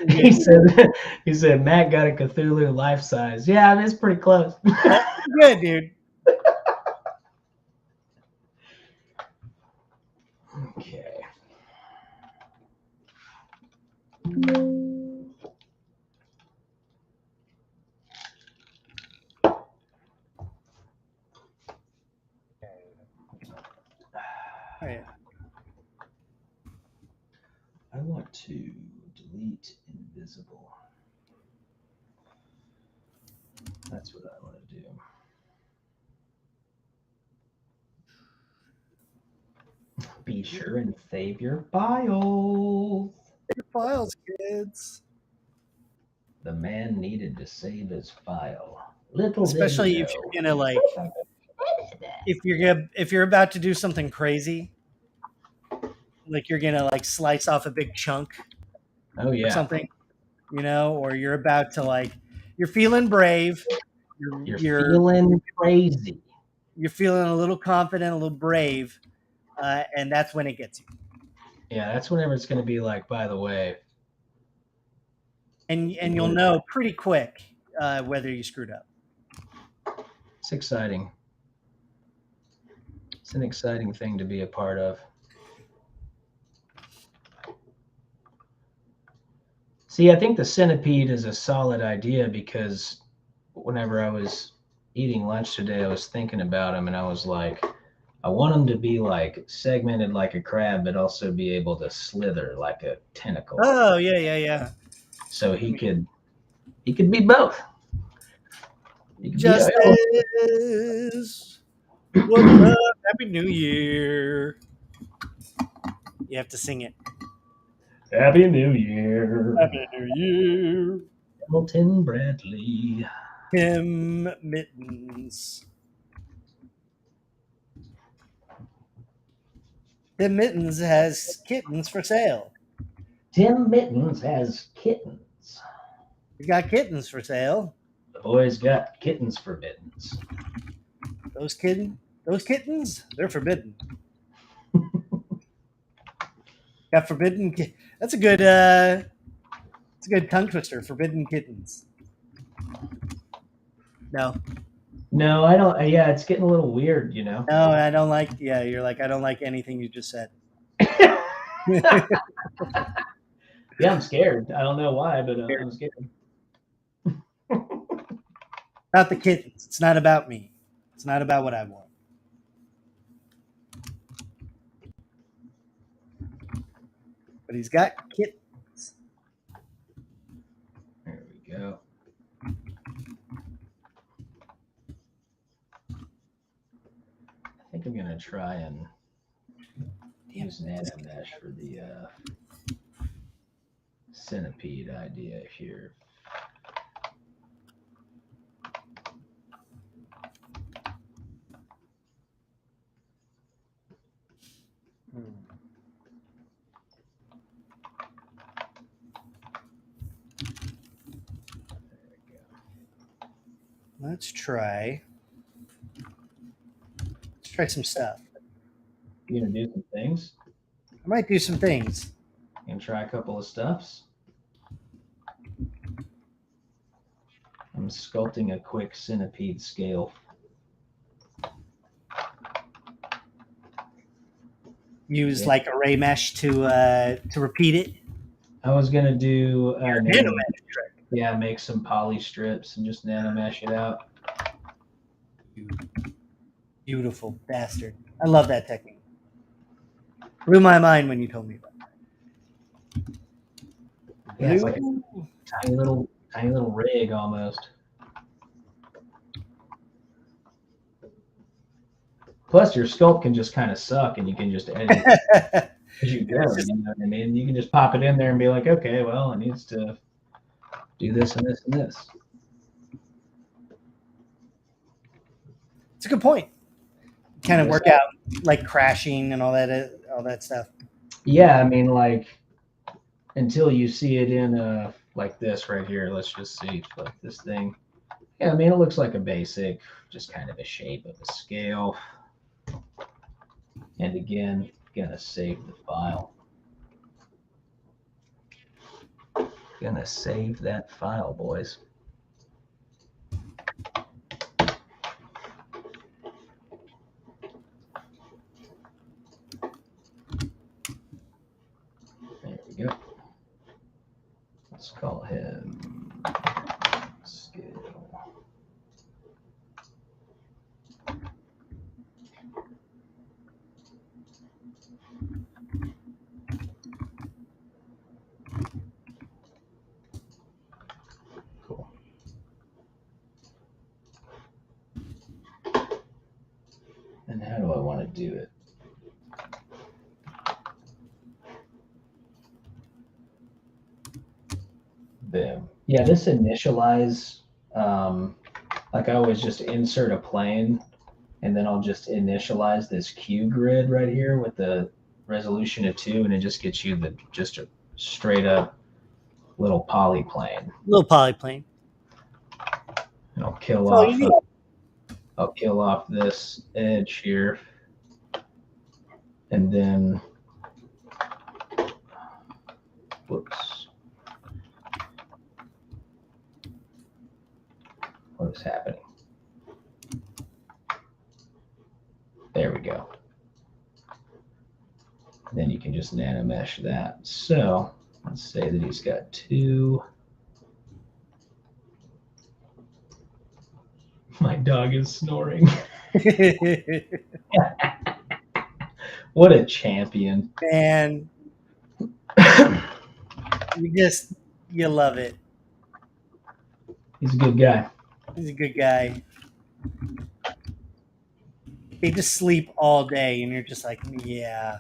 he said Matt got a Cthulhu life size. Yeah, I mean, it's pretty close. Good, dude. Okay. Oh, yeah. I want to delete invisible. That's what I want to do. Be sure and save your files. Your files, kids. The man needed to save his file. Especially if you're gonna like, if you're about to do something crazy, like you're gonna like slice off a big chunk. Oh yeah. Or something, or you're about to like, you're feeling brave. You're feeling crazy. You're feeling a little confident, a little brave, and that's when it gets you. Yeah, that's whenever it's going to be like, by the way. And you'll know pretty quick whether you screwed up. It's exciting. It's an exciting thing to be a part of. See, I think the centipede is a solid idea because whenever I was eating lunch today, I was thinking about him and I was like, I want him to be like segmented like a crab, but also be able to slither like a tentacle. Oh, yeah. So he could be both. Justice. What's up? Happy New Year. have to sing it. Happy New Year. Happy New Year. Hamilton Bradley. Tim Mittens. Tim Mittens has kittens for sale. Tim Mittens has kittens. We got kittens for sale. The boys got kittens for mittens. Those kittens, they're forbidden. Got forbidden. That's a good. It's a good tongue twister. Forbidden kittens. No, No, I don't. Yeah, it's getting a little weird, you know. no, I don't like. Yeah, you're like I don't like anything you just said. Yeah, I'm scared. I don't know why, but I'm scared. Not the kittens. It's not about me. It's not about what I want. But he's got kittens. There we go. I think I'm gonna try and use Nanomesh for the centipede idea here. Let's try some stuff. You gonna do some things? I might do some things. And try a couple of stuffs. I'm sculpting a quick centipede scale. Use like array mesh to repeat it. I was gonna do Nanomesh trick. Yeah, make some poly strips and just nanomesh it out. Beautiful bastard. I love that technique. Blew my mind when you told me about that. Yeah, it's like a tiny little rig almost. Plus, your sculpt can just kind of suck, and you can just edit it as you go. You know what I mean? You can just pop it in there and be like, okay, well, it needs to do this and this and this. It's a good point. Kind of work out like crashing and all that stuff. Yeah, I mean, like until you see it in like this right here. Let's just see, like this thing. Yeah, I mean, it looks like a basic, just kind of a shape of a scale. And again, gonna save the file. Gonna save that file, boys. There we go. Let's call him scale. Cool. And how do I want to do it? Boom. Yeah, this initialize, like I always just insert a plane, and then I'll just initialize this Q grid right here with the resolution of 2, and it just gets you just a straight up little polyplane. Little polyplane. And I'll kill off this edge here, and then whoops. What is happening? There we go. Then you can just nanomesh that. So let's say that he's got 2. My dog is snoring. What a champion. Man, you love it. He's a good guy. He's a good guy. They just sleep all day, and you're just like, yeah.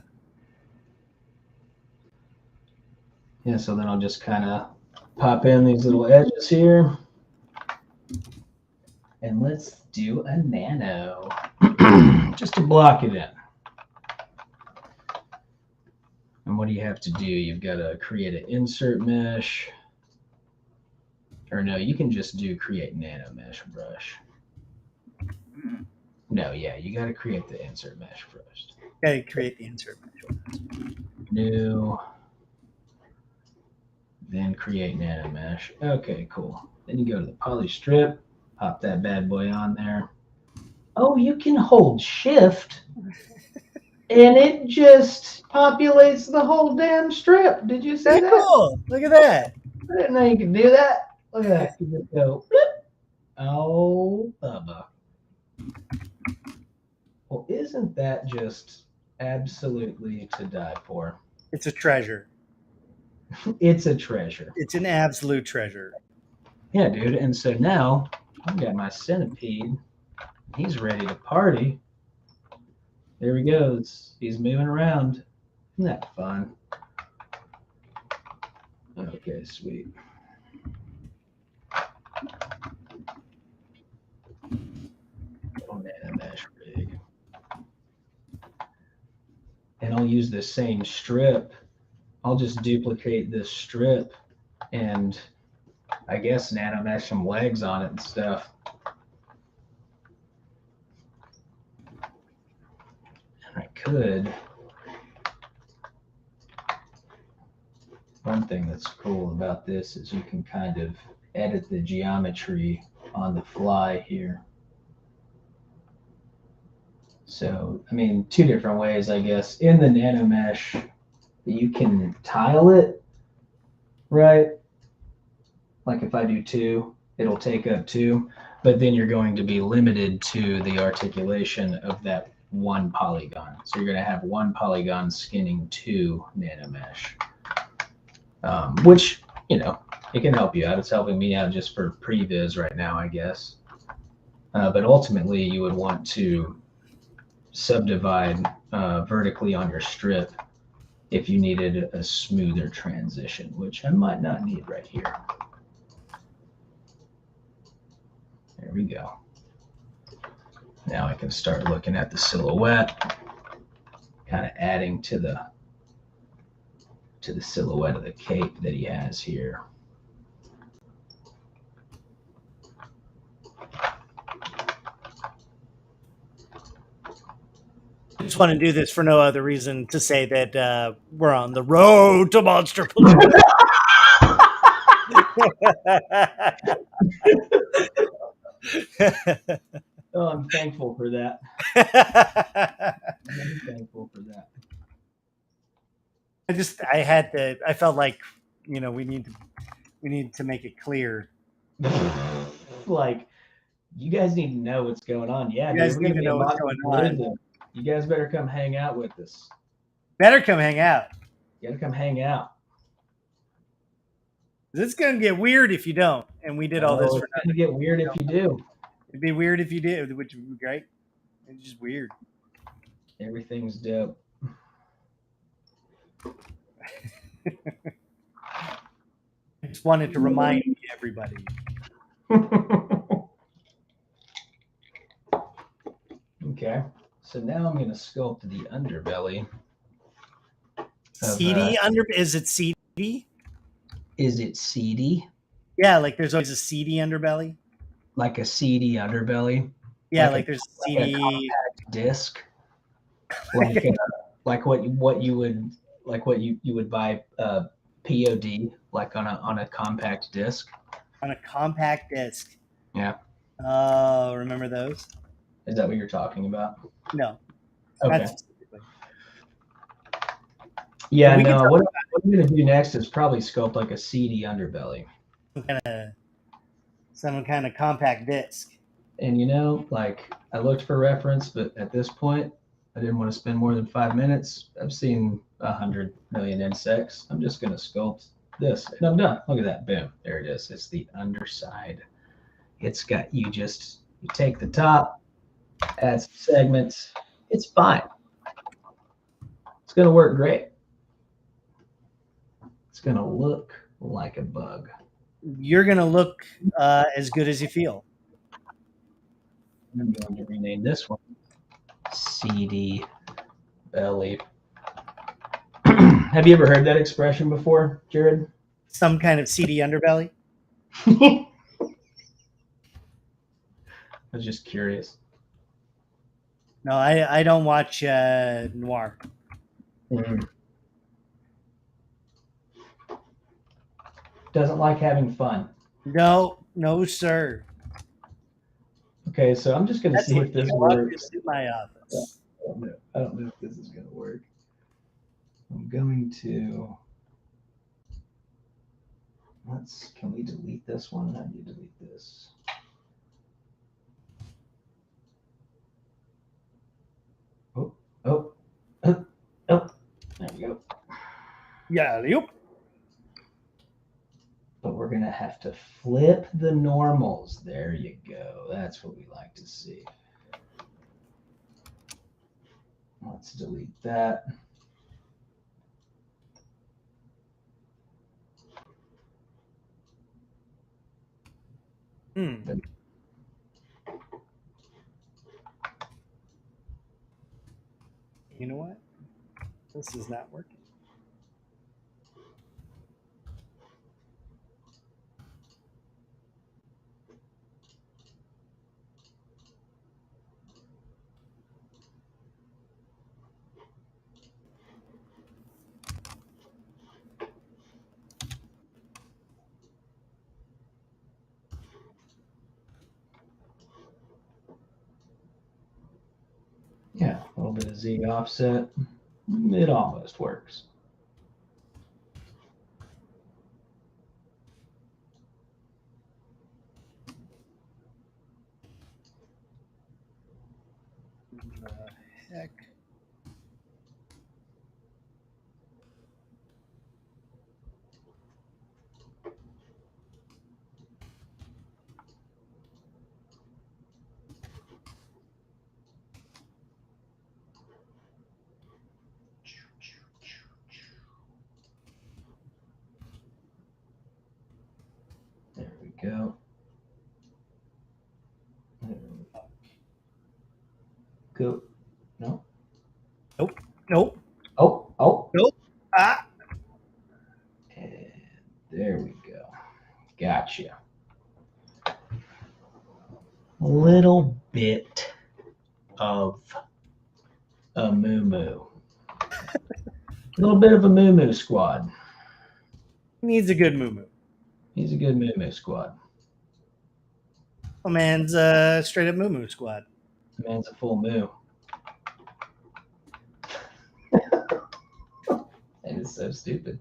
Yeah, so then I'll just kind of pop in these little edges here. And let's do a nano, just to block it in. And what do you have to do? You've got to create an insert mesh. Or no, you can just do create Nanomesh brush. No, yeah, you got to create the insert mesh first. Okay, create the insert mesh. New. Then create Nanomesh. Okay, cool. Then you go to the poly strip, pop that bad boy on there. Oh, you can hold shift and it just populates the whole damn strip. Did you see that? Cool. Look at that. I didn't know you could do that. Look at that. You just go, bloop. Oh, Bubba. Well, isn't that just absolutely to die for? It's a treasure. It's a treasure. It's an absolute treasure. Yeah, dude. And so now I've got my centipede. He's ready to party. There he goes. He's moving around. Isn't that fun? Okay, sweet. Nanomesh rig. And I'll use the same strip. I'll just duplicate this strip and I guess nanomesh some legs on it and stuff. And I could. One thing that's cool about this is you can kind of edit the geometry on the fly here. So, I mean, two different ways, I guess. In the Nanomesh, you can tile it, right? Like if I do 2, it'll take up 2, but then you're going to be limited to the articulation of that one polygon. So you're going to have one polygon skinning 2 Nanomesh, which, you know, it can help you out. It's helping me out just for previs right now, I guess. But ultimately, you would want to subdivide vertically on your strip if you needed a smoother transition, which I might not need right here. There we go. Now I can start looking at the silhouette, kind of adding to the silhouette of the cape that he has here. I just want to do this for no other reason to say that we're on the road to monster pollution. Oh, I'm thankful for that. I'm thankful for that. I felt like, you know, we need to make it clear. Like, you guys need to know what's going on. Yeah, you guys need to know what's going on. You guys better come hang out with us. Better come hang out. You gotta come hang out. It's gonna get weird if you don't. And we did all this for nothing. It's gonna get weird if you do. It'd be weird if you did, which would be great. It's just weird. Everything's dope. I just wanted to remind everybody. Okay, so now I'm going to sculpt the underbelly. Seedy is it seedy? Is it seedy? Yeah, like there's always a seedy underbelly. Like a seedy underbelly. Yeah, like there's a seedy compact disc. Like what you would buy POD, like on a compact disc. On a compact disc. Yeah. Oh, remember those? Is that what you're talking about? No. Okay. Yeah, so no. What I'm going to do next is probably sculpt like a seedy underbelly. Some kind of compact disc. And you know, like I looked for reference, but at this point, I didn't want to spend more than 5 minutes. I've seen 100 million insects. I'm just going to sculpt this, and I'm done. Look at that. Boom. There it is. It's the underside. It's got you take the top, add some segments. It's fine. It's going to work great. It's going to look like a bug. You're gonna look as good as you feel. I'm going to rename this one CD Belly. Have you ever heard that expression before, Jared? Some kind of seedy underbelly. I was just curious. No, I don't watch noir. Doesn't like having fun. No, sir. Okay, so I'm just going to see if this works. In my office. I don't know if this is going to work. I'm going to. Can we delete this one? How do you delete this? Oh. There we go. Yeah, yep. But we're going to have to flip the normals. There you go. That's what we like to see. Let's delete that. You know what? This is not working. Yeah, a little bit of Z offset. It almost works. Heck. There we go. Go. No. Nope. Oh. Nope. Ah. And there we go. Gotcha. A little bit of a moo-moo. A little bit of a moo-moo squad. Needs a good moo-moo. He's a good moo-moo squad. Oh, man's straight up moo-moo squad. The man's a full moo. That is so stupid.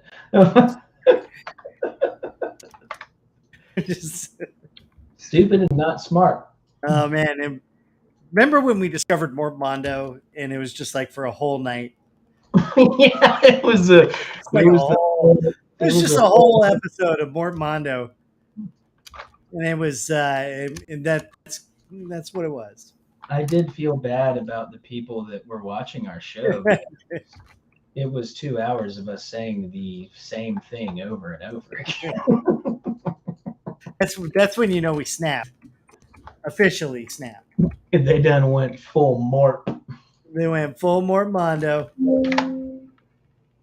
Stupid and not smart. Oh, man. And remember when we discovered Mort Mondo and it was just like for a whole night? Yeah, it was a. It was just a whole episode of Mort Mondo, and it was and that's what it was. I did feel bad about the people that were watching our show. It was 2 hours of us saying the same thing over and over again. That's when you know we snapped. Officially snapped. They done went full Mort. They went full Mort Mondo.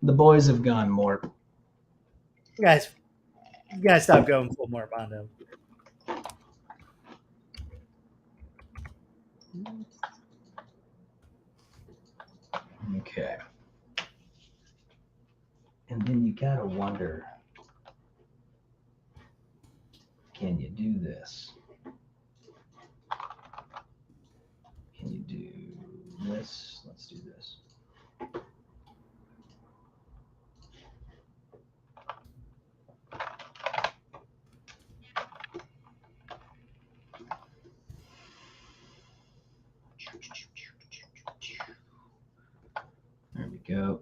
The boys have gone Mort. Guys, you gotta stop going full Mort Mondo. Okay. And then you gotta wonder, can you do this? Can you do this? Let's do this. There we go.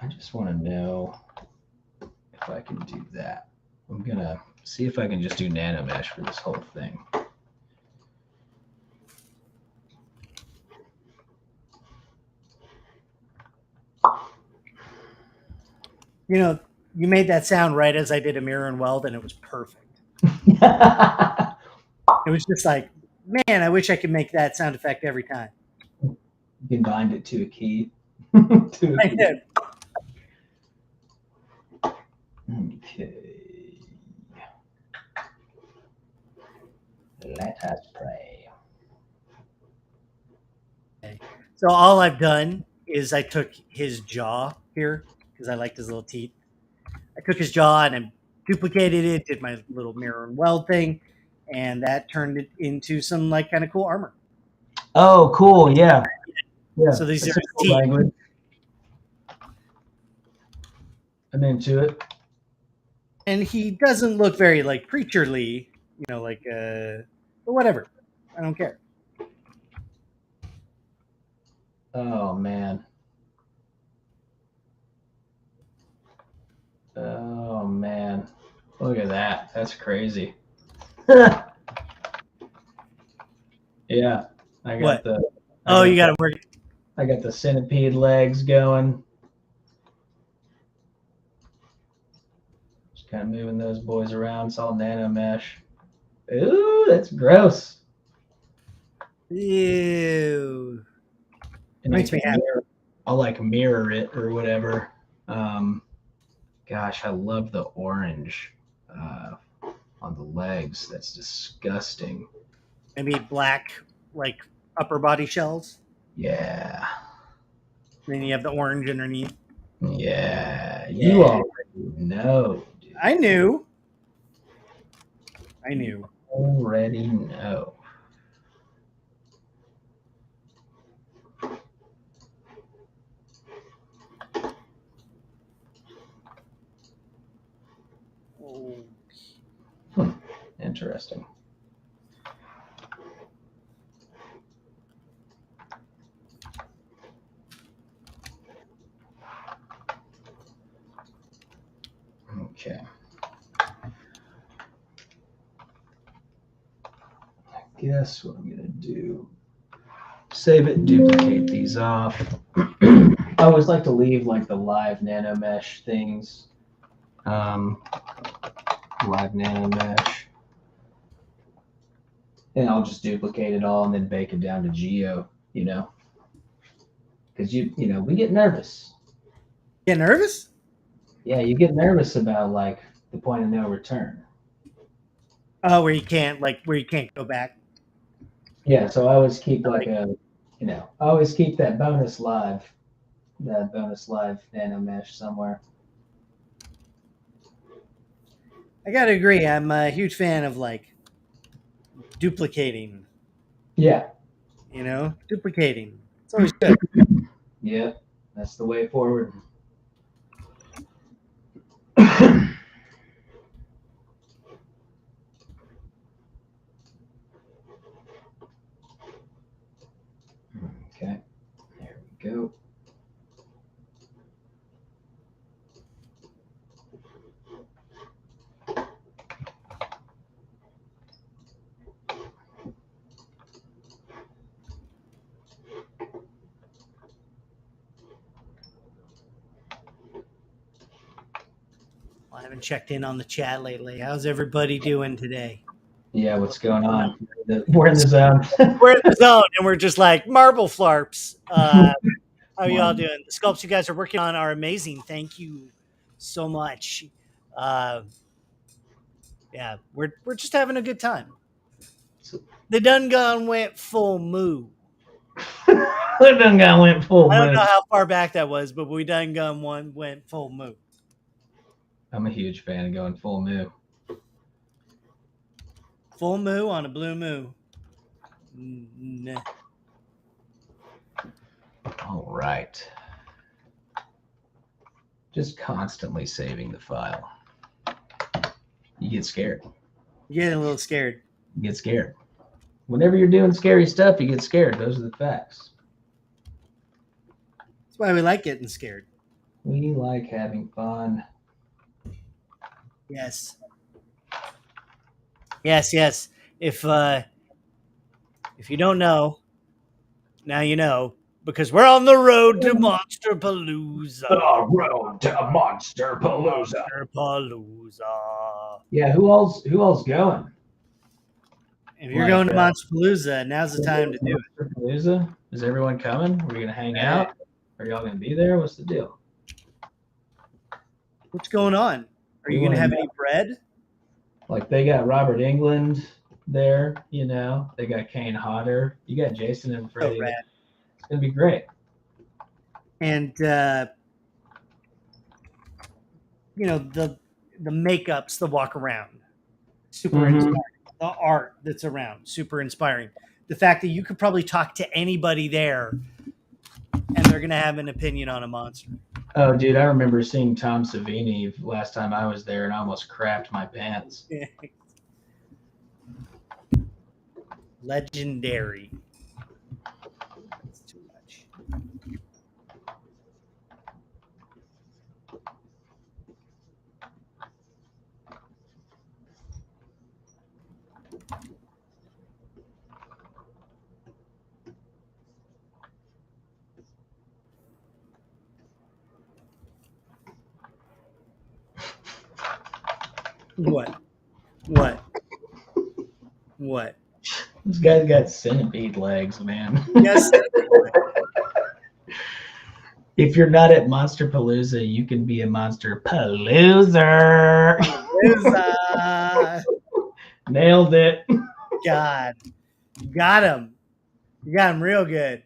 I just want to know if I can do that. I'm going to see if I can just do Nanomesh for this whole thing. You know, you made that sound right as I did a mirror and weld, and it was perfect. It was just like, man, I wish I could make that sound effect every time. You can bind it to a key. I did. Okay. Let us pray. Okay. So all I've done is I took his jaw here because I liked his little teeth. I took his jaw and I duplicated it, did my little mirror and weld thing, and that turned it into some like kind of cool armor. Oh, cool! Yeah, yeah. So these That's are a his cool teeth. language. I'm into it. And he doesn't look very like preacherly, you know, like but whatever. I don't care. Oh man. Oh man. Look at that. That's crazy. Yeah. I got What? the Oh, you got to work. I got the centipede legs going. Just kind of moving those boys around. It's all Nanomesh. Ooh, that's gross. Ew. And Makes me happy. I'll like mirror it or whatever. Gosh, I love the orange on the legs. That's disgusting. Maybe black, like upper body shells. Yeah. Then you have the orange underneath. Yeah. You already know, dude. I knew. I knew. Already know. Interesting. Okay. I guess what I'm gonna do, save it and duplicate these off. I always like to leave like the live nanomesh things. Live nanomesh. And I'll just duplicate it all and then bake it down to Geo, you know. Because you know, we get nervous. Get nervous? Yeah, you get nervous about like the point of no return. Oh, where you can't go back. Yeah, so I always keep like I always keep that bonus live nanomesh somewhere. I gotta agree. I'm a huge fan of like duplicating. Yeah. You know, duplicating. It's always good. Yeah, that's the way forward. Okay, there we go. I haven't checked in on the chat lately. How's everybody doing today? Yeah, what's going on? We're in the zone. We're in the zone, and we're just like marble flarps. How are y'all doing? The sculpts you guys are working on are amazing. Thank you so much. Yeah, we're just having a good time. The done gone went full moo. The done gone went full moo. I don't know how far back that was, but we done gone one went full moo. I'm a huge fan of going full moo. Full moo on a blue moo. Nah. All right. Just constantly saving the file. You get scared. You get a little scared. You get scared. Whenever you're doing scary stuff, you get scared. Those are the facts. That's why we like getting scared. We like having fun. Yes. If you don't know, now you know. because we're on the road to Monster Palooza. The road to Monster Palooza. Monster Palooza. Yeah, who else going? If you're going to Monster Palooza, now's the time to do it. Monster Palooza? Is everyone coming? Are we gonna hang out? Are y'all gonna be there? What's the deal? What's going on? Are you gonna have any bread? Like they got Robert Englund there, you know. They got Kane Hodder. You got Jason and Freddie. Rad. It's gonna be great. And the makeups, the walk around, super inspiring. The art that's around, super inspiring. The fact that you could probably talk to anybody there, and they're gonna have an opinion on a monster. Oh, dude, I remember seeing Tom Savini last time I was there, and I almost crapped my pants. Legendary. That's too much. What? This guy's got centipede legs, man. Yes. If you're not at Monster Palooza, you can be a Monster Paloozer. Nailed it. God. You got him. You got him real good.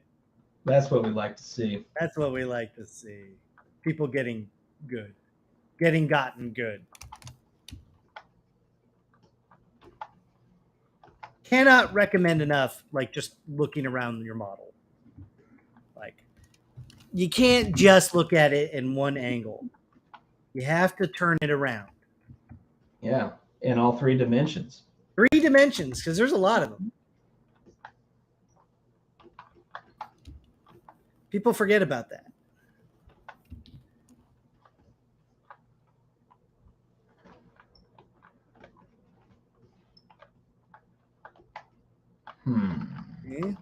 That's what we like to see. That's what we like to see. People getting good. Getting gotten good. Cannot recommend enough, like, just looking around your model. Like, you can't just look at it in one angle. You have to turn it around. Yeah, in all 3 dimensions. 3 dimensions, because there's a lot of them. People forget about that.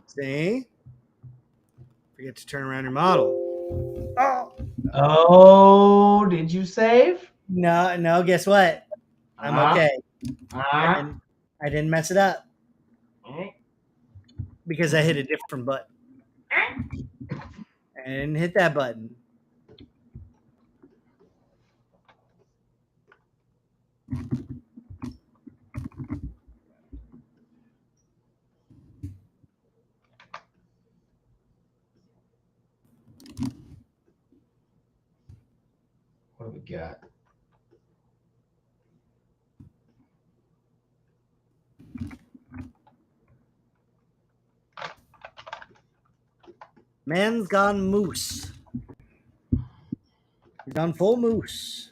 See? Forget to turn around your model. Oh, did you save? No, guess what? I'm okay. I didn't mess it up. Because I hit a different button. I didn't hit that button. What do we got? Man's gone moose. He's gone full moose.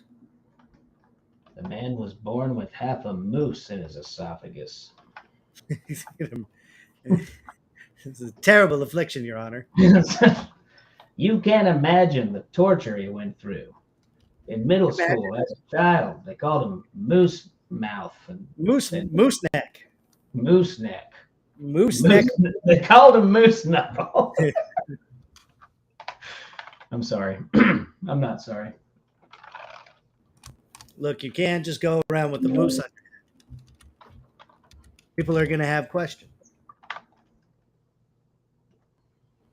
The man was born with half a moose in his esophagus. It's a terrible affliction, Your Honor. You can't imagine the torture he went through. In middle school, as a child, they called him Moose Mouth. And Moose Neck. Moose Neck. Moose Neck. They called him Moose Knuckle. I'm sorry. I'm not sorry. Look, you can't just go around with the moose on your head. People are going to have questions.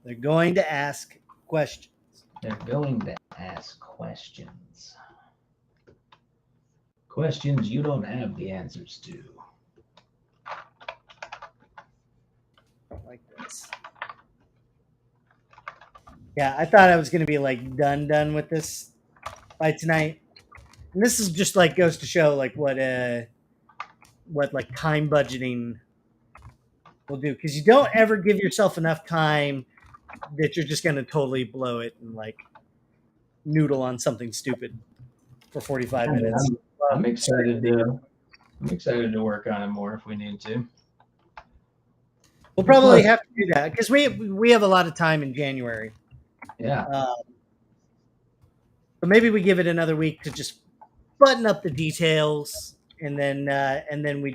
They're going to ask questions. They're going to ask questions. Questions you don't have the answers to. Like this. Yeah, I thought I was going to be like done with this by tonight. And this is just like goes to show like what like time budgeting will do, because you don't ever give yourself enough time that you're just going to totally blow it and like noodle on something stupid for 45 minutes. I'm excited to work on it more if we need to. We'll probably have to do that because we have a lot of time in January. Yeah. So maybe we give it another week to just button up the details, and then we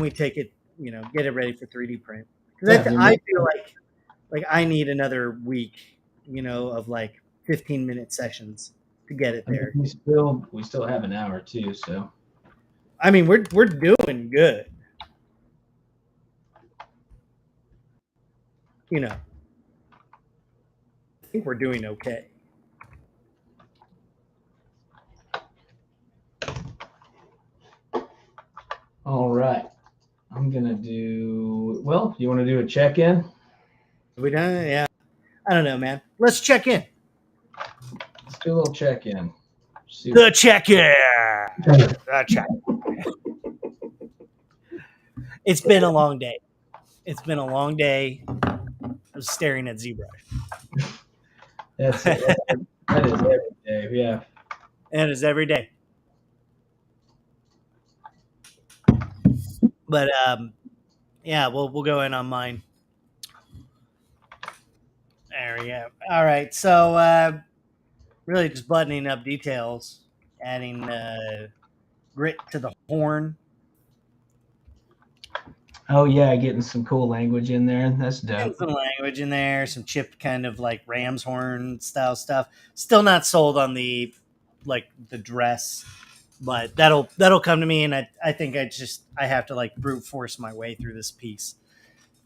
take it, get it ready for 3D print. Because I feel Like I need another week, of like 15-minute sessions to get it I mean, there. we still have an hour too, so I mean, we're doing good. I think we're doing okay. all right. I'm gonna do well. You want to do a check-in? Are we done? Yeah. I don't know, man. Let's check in. Let's do a little check-in. The check-in. The check. It's been a long day. It's been a long day. I was staring at ZBrush. That is every day. Yeah. And it's every day. But yeah, we'll go in on mine. There we go. All right, so really just buttoning up details, adding grit to the horn. Oh yeah, getting some cool language in there. That's dope. Some language in there, some chipped kind of like ram's horn style stuff. Still not sold on the dress, but that'll come to me, and I think I have to like brute force my way through this piece.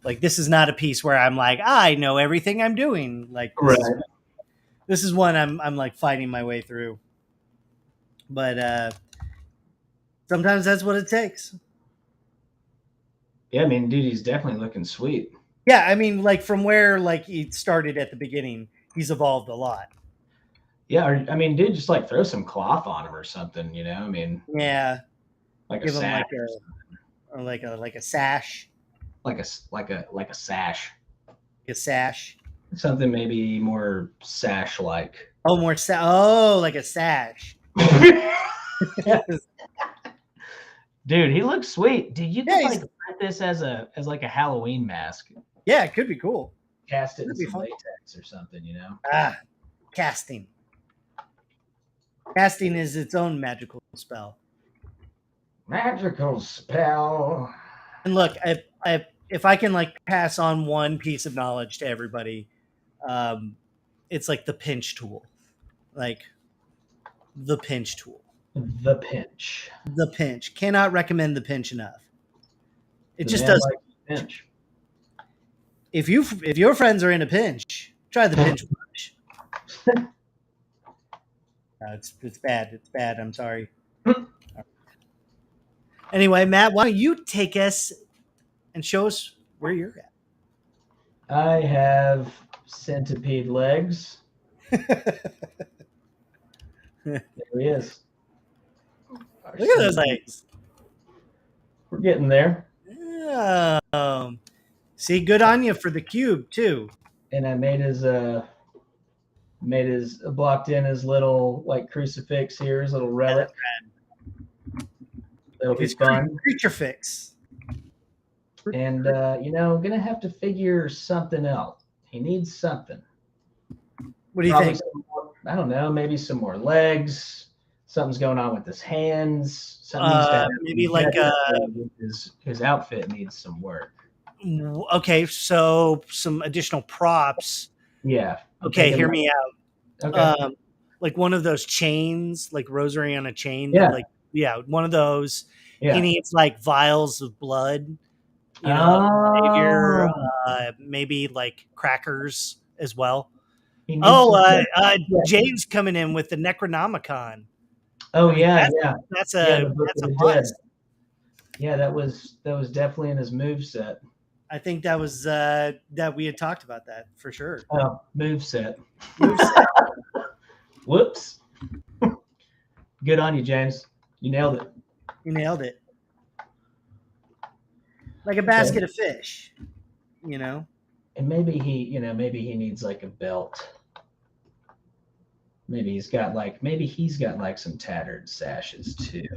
Like this is not a piece where I'm like I know everything I'm doing. Like this is one I'm like fighting my way through. But sometimes that's what it takes. Yeah, I mean, dude, he's definitely looking sweet. Yeah, I mean, like from where like he started at the beginning, he's evolved a lot. Yeah, I mean, dude, just like throw some cloth on him or something, I mean, yeah, like give a him sash, like a sash, like a sash, a sash. Something maybe more sash-like. Oh, like a sash. Dude, he looks sweet. Dude, you could like put this as like a Halloween mask. Yeah, it could be cool. Cast it in some latex or something, Casting. Casting is its own magical spell. Magical spell. And look, if I can like pass on one piece of knowledge to everybody, it's like the pinch tool. Like the pinch tool. The pinch. The pinch. Cannot recommend the pinch enough. It just does. Like pinch. If your friends are in a pinch, try the pinch brush. It's bad. It's bad. I'm sorry. Anyway, Matt, why don't you take us and show us where you're at? I have centipede legs. There he is. Look at those legs. We're getting there. See, good on you for the cube too. And I made his blocked in his little like crucifix here, his little relic. That'll be fun. Creature fix. And gonna have to figure something out. He needs something. What do you think? I don't know. Maybe some more legs. Something's going on with his hands. Something needs to maybe like his outfit needs some work. Okay, so some additional props. Yeah. Okay, hear me out. Okay. Like one of those chains, like rosary on a chain. Yeah. One of those. Yeah. He needs like vials of blood. Maybe like crackers as well. James coming in with the Necronomicon. Oh yeah, that's a must. Yeah, that was definitely in his move set. I think that was that we had talked about that for sure. Oh, move set. Whoops. Good on you, James. You nailed it. Like a basket of fish, And maybe he needs like a belt. Maybe he's got like some tattered sashes too.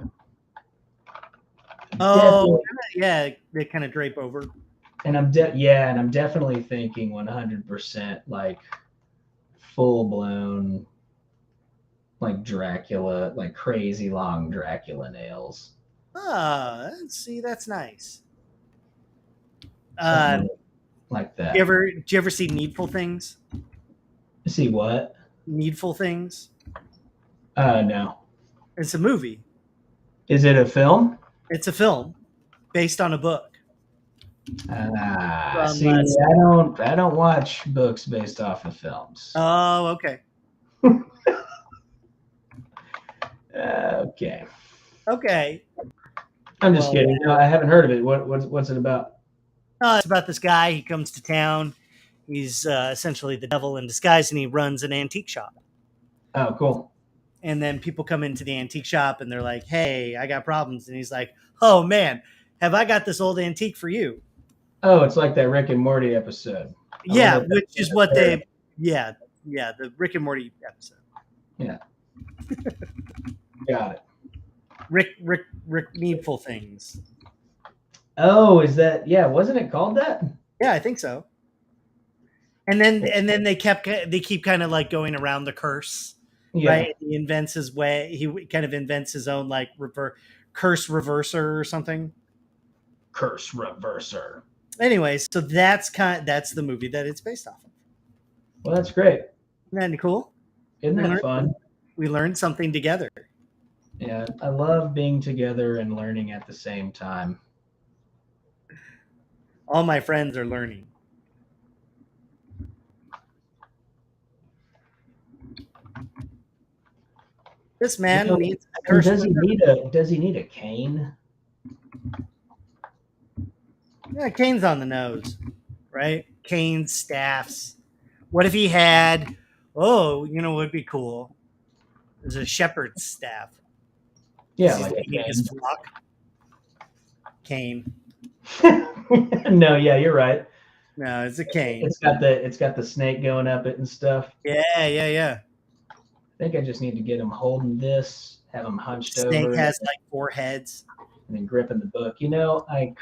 Oh, yeah, they kind of drape over. And I'm definitely thinking 100% like full blown like Dracula, like crazy long Dracula nails. See, that's nice. like Do that. you ever see Needful Things? See what? Needful Things. No. It's a movie. Is it a film? It's a film based on a book. From See, I don't watch books based off of films. Oh, okay. Okay. Okay. I'm just kidding. No, I haven't heard of it. What's it about? It's about this guy. He comes to town. He's essentially the devil in disguise, and he runs an antique shop. Oh, cool. And then people come into the antique shop, and they're like, "Hey, I got problems." And he's like, "Oh man, have I got this old antique for you?" Oh, it's like that Rick and Morty episode. Yeah, which is what they. Yeah, the Rick and Morty episode. Yeah. Got it. Rick Needful Things. Oh, is that? Yeah, wasn't it called that? Yeah, I think so. And then they keep kind of like going around the curse. Yeah. Right? He invents his way. He kind of invents his own like curse reverser or something. Curse reverser. Anyway, so that's the movie that it's based off of. Well, that's great. Isn't that cool? Isn't that fun? We learned something together. Yeah, I love being together and learning at the same time. All my friends are learning. This man needs a curse. Does he need a cane? Yeah, canes on the nose, right? Canes, staffs. What if he had? Oh, you know what would be cool? There's a shepherd's staff. Yeah, like a cane. His flock. Cane. No, yeah, you're right. No, it's a cane. It's got the snake going up it and stuff. Yeah. I think I just need to get him holding this, have him hunched over. Snake has like 4 heads. And then gripping the book. You know, I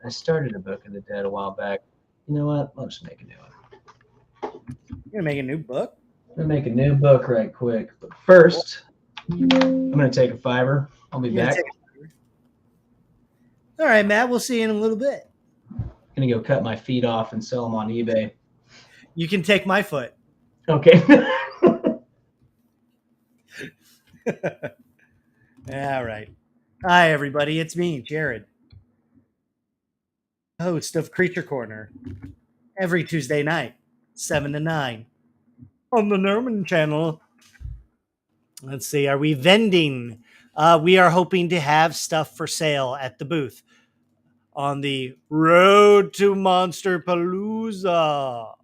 started a Book of the Dead a while back. You know what? I'll just make a new one. You're gonna make a new book? I'm gonna make a new book right quick. But first, I'm gonna take a $5. I'll be back. All right, Matt, we'll see you in a little bit. I'm gonna go cut my feet off and sell them on eBay. You can take my foot. Okay. All right. Hi, everybody. It's me, Jared, host of Creature Corner, every Tuesday night, 7 to 9, on the Nanomesh channel. Let's see. Are we vending? We are hoping to have stuff for sale at the booth on the road to Monster Palooza.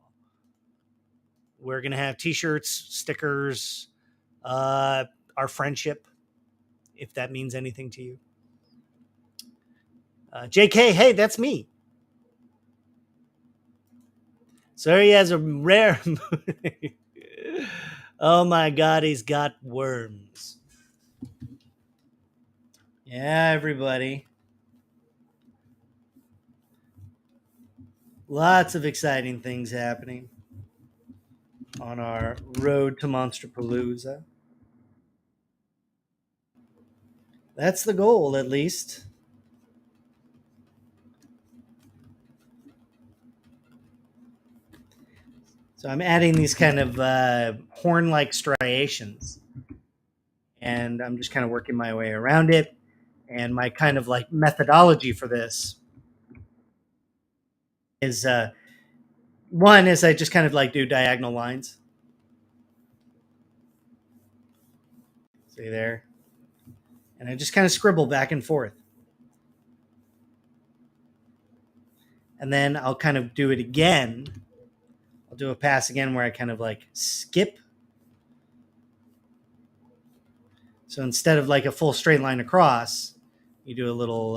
We're going to have t-shirts, stickers, our friendship, if that means anything to you. JK, hey, that's me. So he has a rare... Oh my God, he's got worms. Yeah, everybody. Lots of exciting things happening on our road to Monster Palooza. That's the goal, at least. So I'm adding these kind of horn-like striations. And I'm just kind of working my way around it. And my kind of like methodology for this is one is I just kind of like do diagonal lines. See there? And I just kind of scribble back and forth. And then I'll kind of do it again. I'll do a pass again where I kind of like skip. So instead of like a full straight line across, you do a little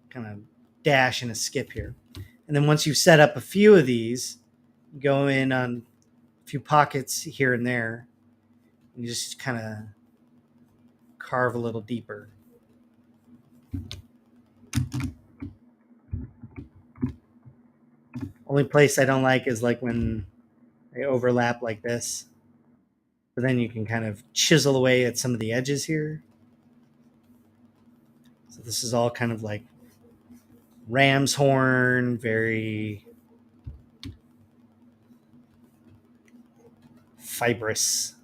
kind of dash and a skip here. And then once you've set up a few of these, you go in on a few pockets here and there. And you just kind of carve a little deeper. Only place I don't like is like when they overlap like this. But then you can kind of chisel away at some of the edges here. So this is all kind of like ram's horn, very fibrous.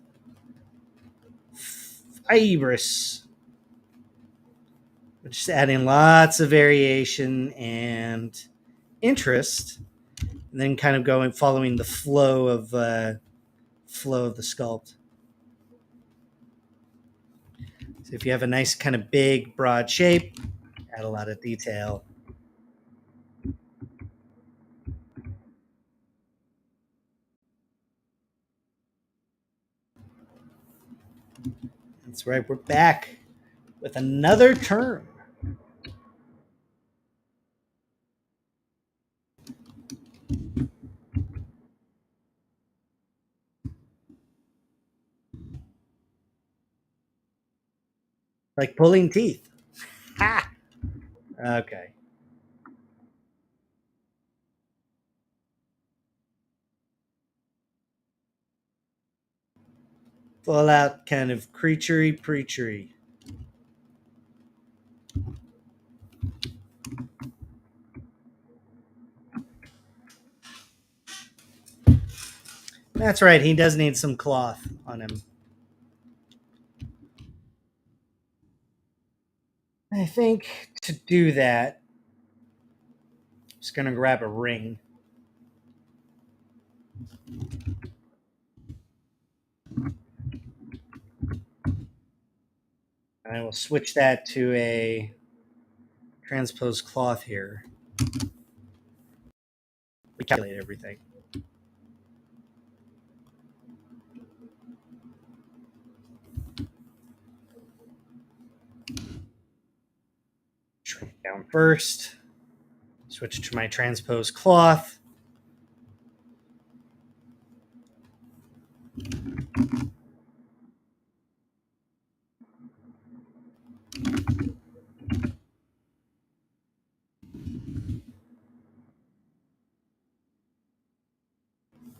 Fibrous. Just adding lots of variation and interest, and then kind of going following the flow of the sculpt. So if you have a nice kind of big, broad shape, add a lot of detail. That's right, we're back with another turn. Like pulling teeth. Ha! Okay. Full out kind of creaturey preachery. That's right, he does need some cloth on him. I think to do that, I'm just going to grab a ring. I will switch that to a transposed cloth here. Recalculate everything. Shrink down first. Switch to my transposed cloth.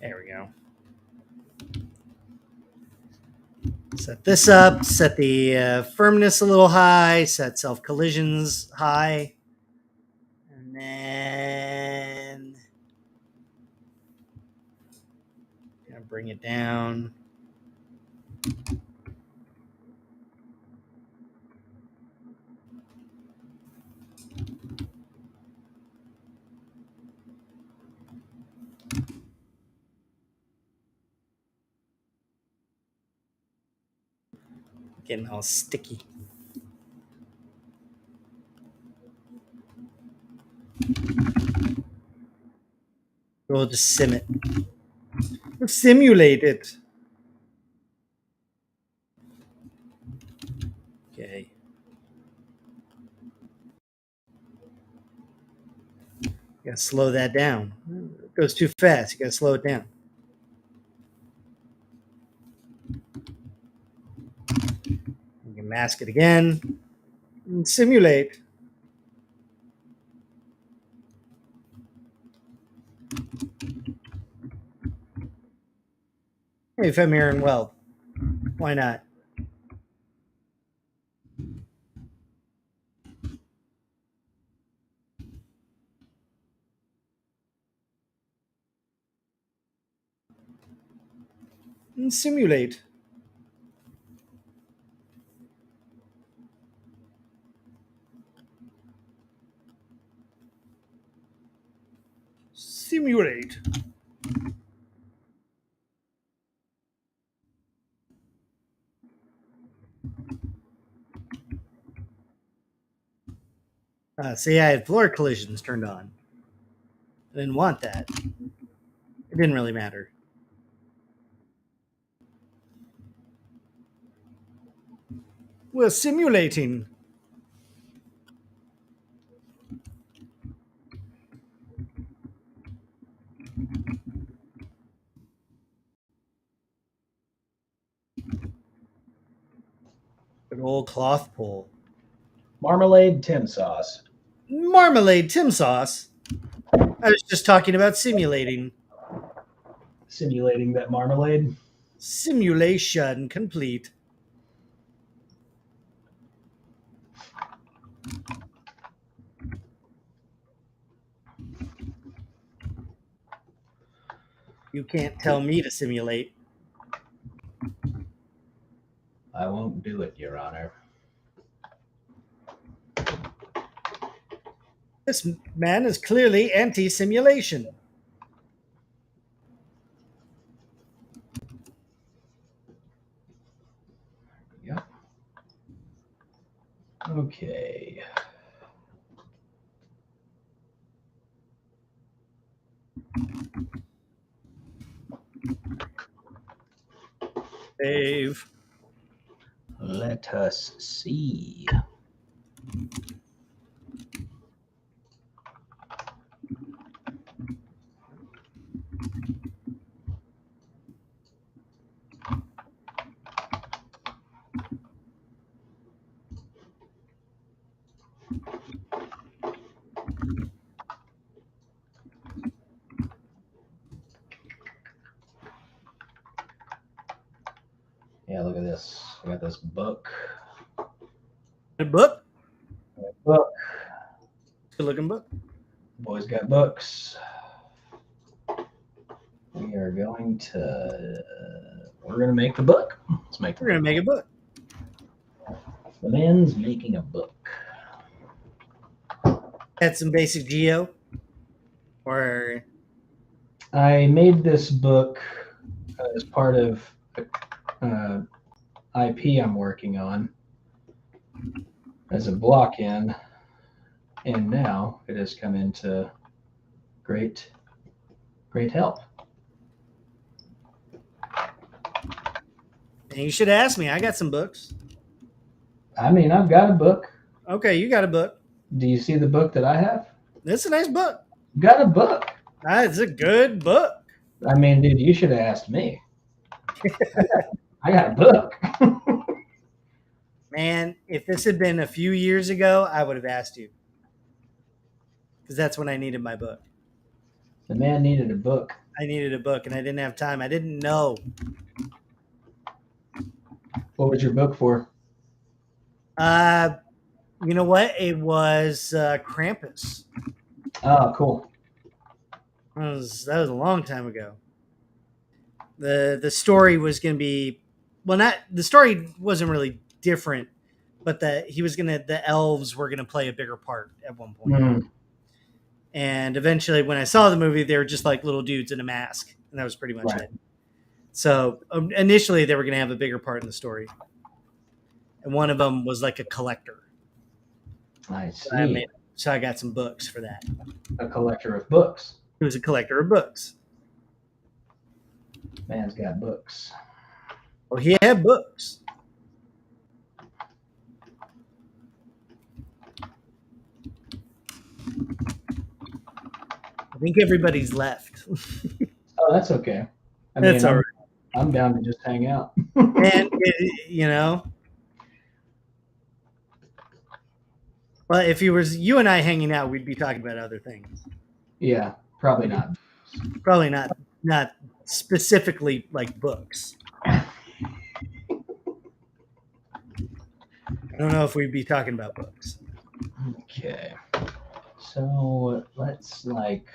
There we go. Set this up, set the firmness a little high, set self collisions high, and then gonna bring it down. Getting all sticky. We'll just sim it. We'll simulate it. Okay. You gotta slow that down. It goes too fast. You gotta slow it down. You can mask it again. And simulate. Hey, Femir and Weld. Why not? And simulate. Simulate. See, I had floor collisions turned on. I didn't want that. It didn't really matter. We're simulating. Good old cloth pull. Marmalade Tim sauce. Marmalade Tim sauce. I was just talking about simulating. Simulating that marmalade. Simulation complete. You can't tell me to simulate. I won't do it, Your Honor. This man is clearly anti-simulation. Yep. Okay. Dave. Let us see. Yeah, look at this. I got this book. A book? Book. Good looking book. Boys got books. We are going to. We're gonna make the book. Let's make. We're gonna make a book. The man's making a book. Had some basic geo, or I made this book as part of the IP I'm working on as a block-in, and now it has come into great help. and you should ask me. I got some books. I mean, I've got a book. Okay, you got a book. Do you see the book that I have? It's a nice book. Got a book. It's a good book. I mean, dude, you should have asked me. I got a book. Man, if this had been a few years ago, I would have asked you. Because that's when I needed my book. The man needed a book. I needed a book, and I didn't have time. I didn't know. What was your book for? You know what? It was Krampus. Oh, cool. That was a long time ago. The story was going to be, well, not the story wasn't really different, but the elves were gonna play a bigger part at one point. Mm. And eventually, when I saw the movie, they were just like little dudes in a mask, and that was pretty much Right. it. So initially, they were gonna have a bigger part in the story, and one of them was like a collector. I see. So I got some books for that. A collector of books. He was a collector of books. Man's got books. Well, he had books. I think everybody's left. Oh, that's okay. That's all right. I'm down to just hang out. And but if it was you and I hanging out, we'd be talking about other things. Yeah, probably not. Probably not specifically like books. I don't know if we'd be talking about books. Okay. So let's like.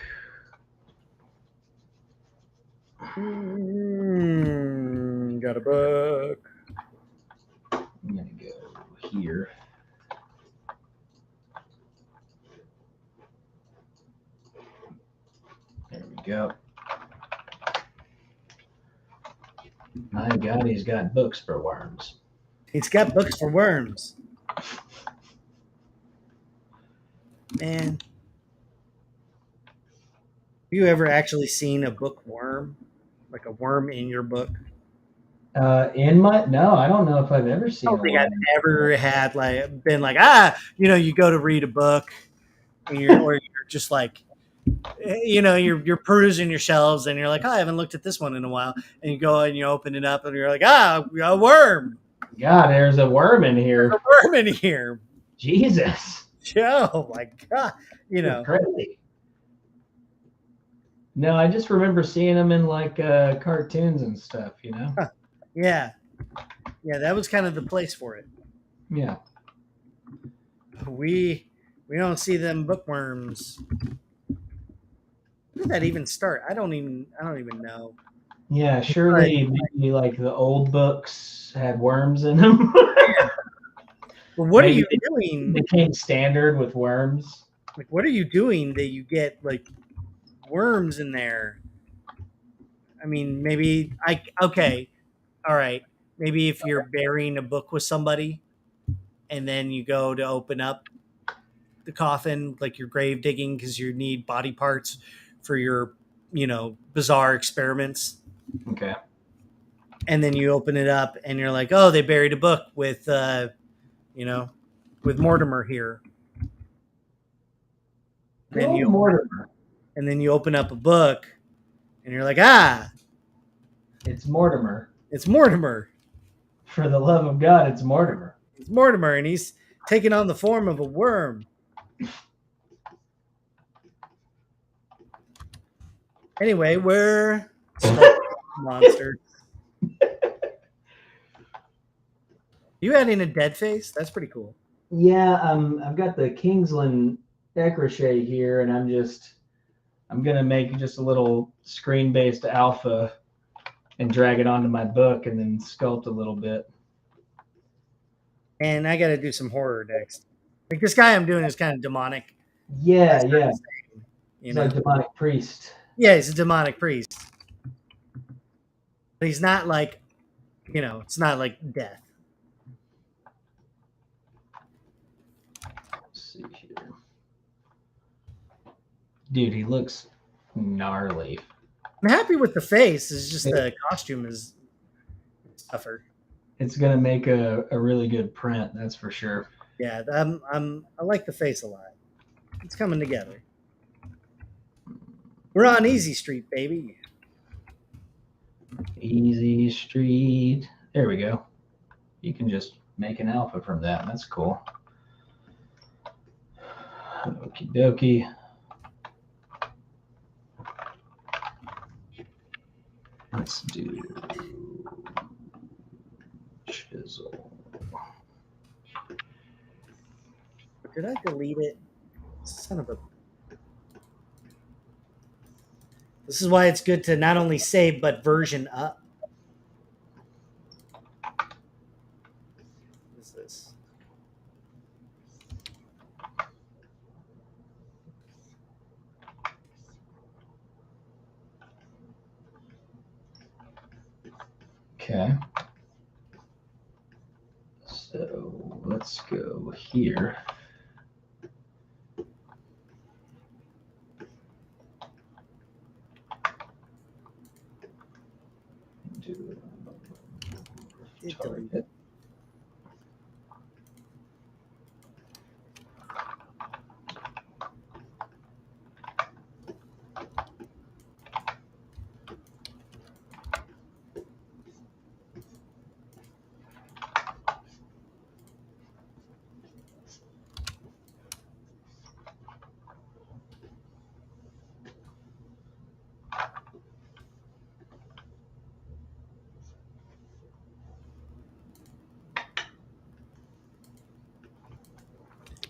Got a book. I'm gonna go here. There we go. My God, he's got books for worms. He's got books for worms. Man, have you ever actually seen a bookworm? Like a worm in your book? No, I don't know if I've ever seen. I don't think I've ever had been like, you go to read a book, and you're just like, you're perusing your shelves, and you're like, I haven't looked at this one in a while, and you go and you open it up, and you're like, a worm. God, there's a worm in here. There's a worm in here. Jesus. Oh my God. You're crazy. No, I just remember seeing them in like cartoons and stuff, Huh. Yeah, that was kind of the place for it. Yeah. We don't see them bookworms. did that even start? I don't even know. Yeah, surely maybe like the old books had worms in them. Well, what are Maybe you doing? they came standard with worms. Like, what are you doing that you get like worms in there? I mean, maybe okay, all right. Maybe if you're burying a book with somebody, and then you go to open up the coffin, like you're grave digging because you need body parts for your, bizarre experiments. Okay. And then you open it up and you're like, oh, they buried a book with, with Mortimer here. Then Old Mortimer. And then you open up a book and you're like, ah, It's Mortimer. it's Mortimer. For the love of God, it's Mortimer. It's Mortimer, and he's taking on the form of a worm. Anyway, we're monster. You adding a dead face? That's pretty cool. Yeah, I've got the Kingsland Ecrochet here, and I'm gonna make just a little screen-based alpha and drag it onto my book, and then sculpt a little bit. And I got to do some horror next. Like this guy I'm doing is kind of demonic. Yeah, yeah. He's like demonic priest. Yeah, he's a demonic priest. But he's not like, it's not like death. Let's see here. Dude, he looks gnarly. I'm happy with the face. It's just the costume is tougher. It's gonna make a really good print, that's for sure. Yeah, I like the face a lot. It's coming together. We're on Easy Street, baby. Easy Street. There we go. You can just make an alpha from that. That's cool. Okie dokie. Let's do chisel. Did I delete it? Son of a... This is why it's good to not only save, but version up. What is this? Okay. So let's go here. Target.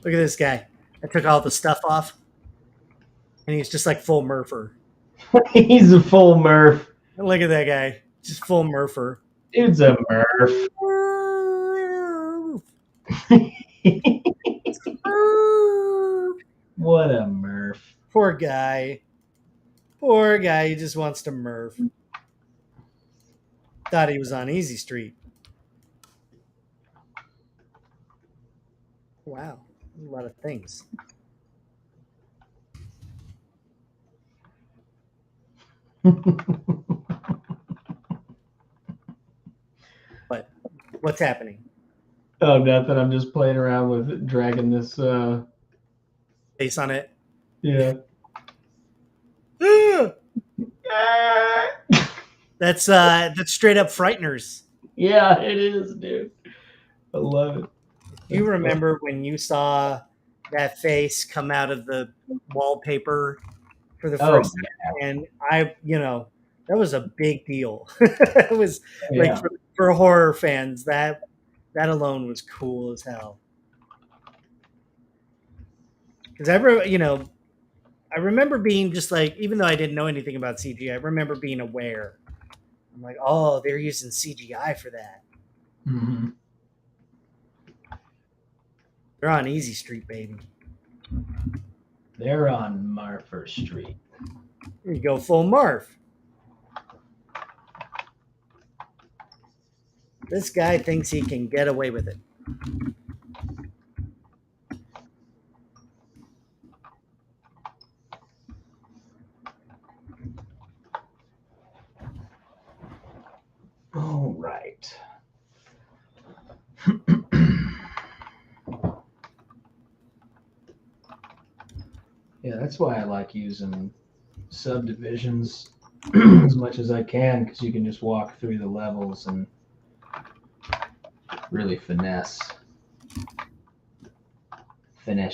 Look at this guy. I took all the stuff off, and he's just like full Murpher. He's a full Murph. Look at that guy. Just full Murpher. Dude's a Murph. What a Murph. Poor guy. Poor guy. He just wants to Murph. Thought he was on Easy Street. Wow. A lot of things. What's happening? Oh, nothing. I'm just playing around with dragging this face on it. Yeah. That's straight up frighteners. Yeah, it is, dude. I love it. You remember when you saw that face come out of the wallpaper for the first time? And that was a big deal. It was like for horror fans, that alone was cool as hell. Because I remember being just like, even though I didn't know anything about CGI, I remember being aware. I'm like, oh, they're using CGI for that. Mm-hmm. They're on Easy Street, baby. They're on Marfer Street. Here you go, full Marv. This guy thinks he can get away with it. All right. Yeah, that's why I like using subdivisions as much as I can, because you can just walk through the levels and really finesse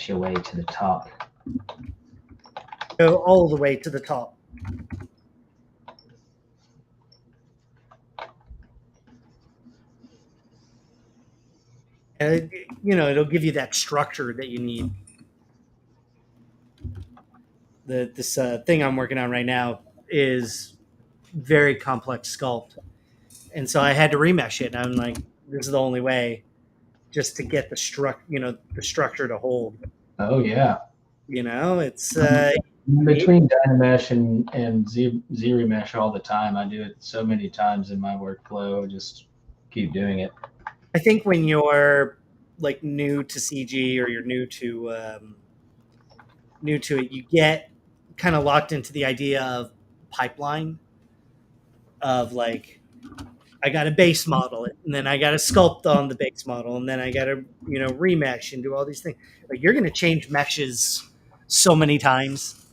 your way to the top. Go all the way to the top. And, it'll give you that structure that you need. This thing I'm working on right now is very complex sculpt, and so I had to remesh it. And I'm like, this is the only way, just to get the structure to hold. Oh yeah. It's between Dynamesh and ZBrush all the time. I do it so many times in my workflow. Just keep doing it. I think when you're like new to CG, or you're new to it, you get kind of locked into the idea of pipeline, of like, I got to base model it, and then I got to sculpt on the base model, and then I got to remesh and do all these things. Like, you're going to change meshes so many times.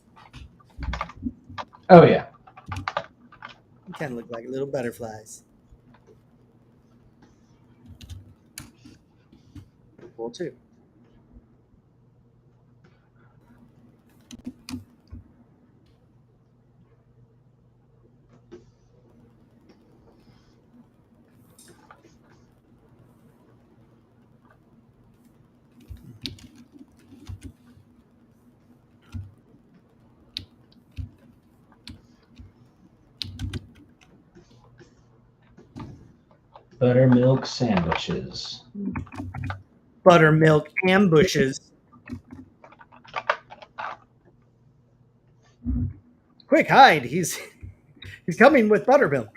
Oh yeah. You kind of look like little butterflies. Cool too. Buttermilk sandwiches. Buttermilk ambushes. Quick, hide! He's coming with buttermilk.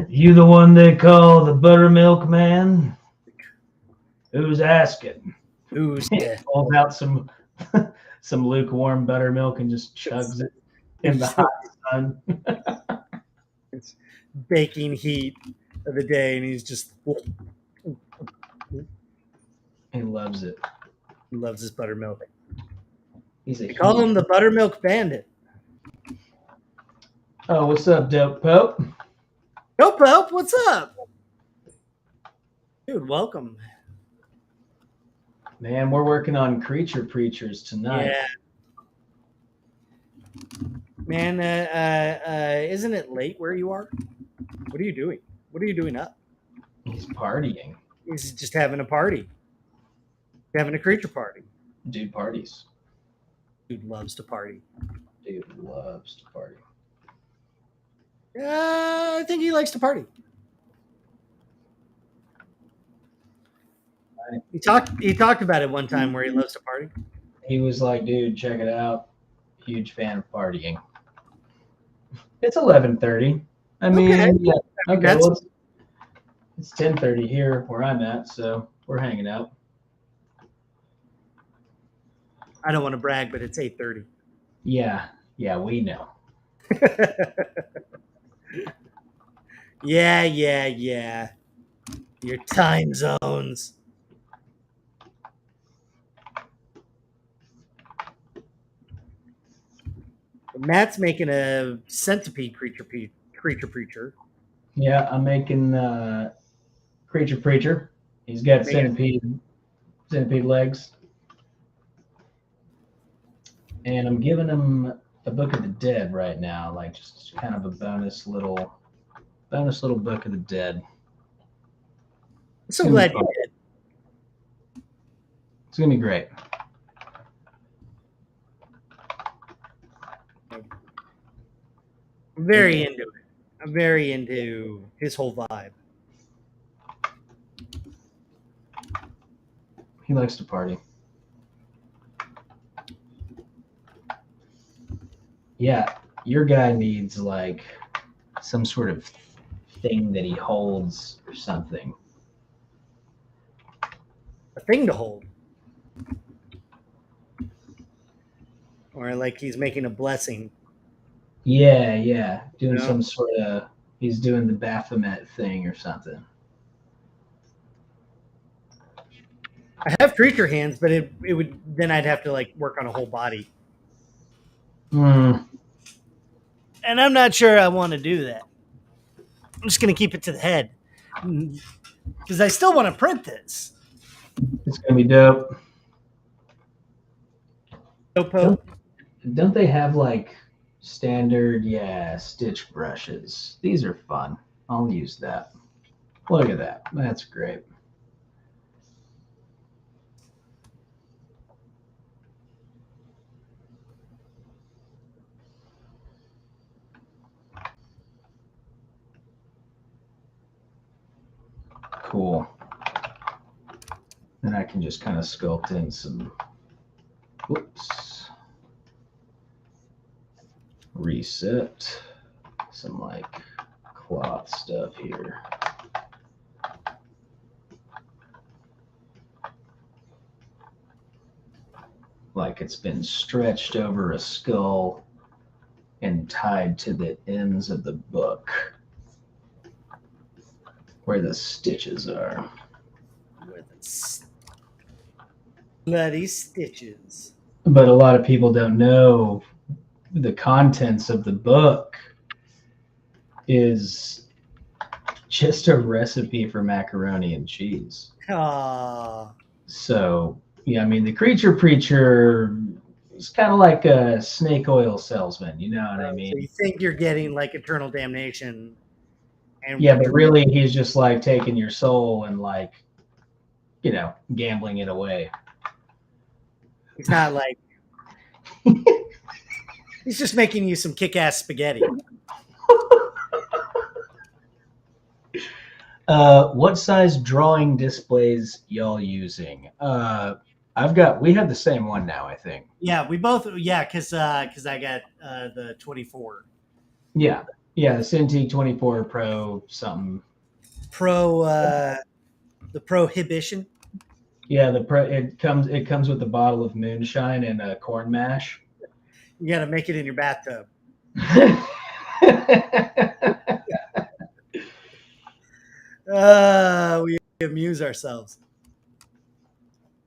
You the one they call the buttermilk man? Who's asking? Who's dead? Pulls out some lukewarm buttermilk and just chugs it in the hot sun. It's baking heat of the day, and he's just. He loves it. He loves his buttermilk. They call him the Buttermilk Bandit. Oh, what's up, Dope Pope? Dope Pope, what's up? Dude, welcome. Man, we're working on Creature Preachers tonight. Yeah. Man, isn't it late where you are? What are you doing? What are you doing up? He's partying. He's just having a party. Having a creature party. Dude parties. Dude loves to party. Dude loves to party. I think he likes to party. He talked about it one time where he loves to party. He was like, dude, check it out. Huge fan of partying. It's 11:30. I mean, okay. Yeah. Okay, well, it's 10:30 here where I'm at, so we're hanging out. I don't want to brag, but it's 8:30. Yeah, we know. Yeah. Your time zones. Matt's making a centipede creature preacher. Yeah, I'm making Creature Preacher. He's got centipede legs. And I'm giving him a Book of the Dead right now, like just kind of a bonus little Book of the Dead. I'm so glad you did. It's gonna be great. very into it. I'm very into his whole vibe. He likes to party. Yeah, your guy needs like some sort of thing that he holds or something. A thing to hold. Or like he's making a blessing. Yeah. Doing You know? some sort of, he's doing the Baphomet thing or something. I have creature hands, but it would then I'd have to like work on a whole body. Hmm. And I'm not sure I want to do that. I'm just going to keep it to the head. Because I still want to print this. It's gonna be dope. Don't Don't they have like standard, stitch brushes? These are fun. I'll use that. Look at that. That's great. Cool. Then I can just kind of sculpt in some, whoops, reset, some like cloth stuff here. Like it's been stretched over a skull and tied to the ends of the book where the stitches are. bloody stitches. But a lot of people don't know the contents of the book is just a recipe for macaroni and cheese. Aww. So, yeah, I mean, the creature preacher is kind of like a snake oil salesman, you know what I mean? So you think you're getting like eternal damnation. And yeah, but really he's just like taking your soul and like, you know, gambling it away. He's not like he's just making you some kick-ass spaghetti. What size drawing displays y'all using? We have the same one now, I think. Yeah, we both. Yeah, because I got the 24. Yeah, the Cintiq 24 Pro something. The Prohibition. Yeah, it comes with a bottle of moonshine and a corn mash. You got to make it in your bathtub. We amuse ourselves,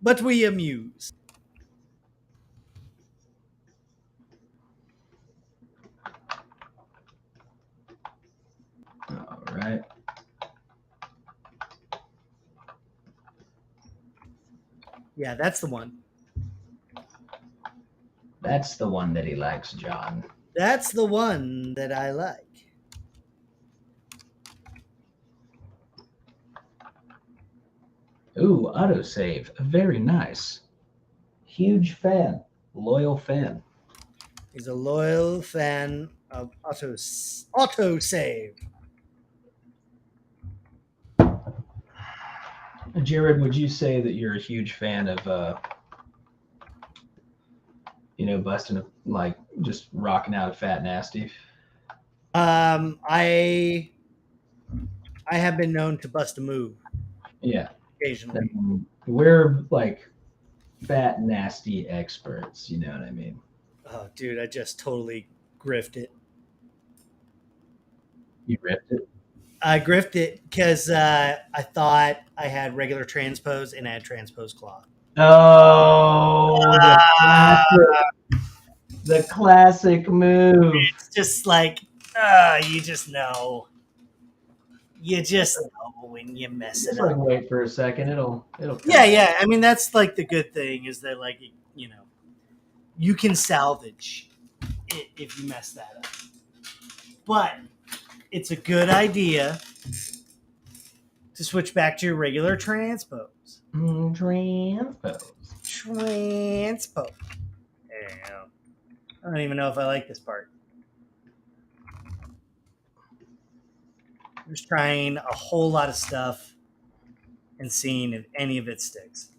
but we amuse. All right. Yeah, that's the one. That's the one that he likes, John. That's the one that I like. Ooh, autosave. Very nice. Huge fan. Loyal fan. He's a loyal fan of autosave. Jared, would you say that you're a huge fan of busting like just rocking out a fat nasty? I have been known to bust a move. Yeah. Occasionally. We're like fat nasty experts, you know what I mean? Oh, dude, I just totally griffed it. You ripped it? I griffed it because I thought I had regular transpose and I had transpose claw. Oh, the classic move. It's just like, you just know. You just know when you mess it up. Wait for a second. It'll Yeah. I mean, that's like the good thing is that, like, you know, you can salvage it if you mess that up. But it's a good idea to switch back to your regular transpose. Transpose. Damn. I don't even know if I like this part. just trying a whole lot of stuff and seeing if any of it sticks.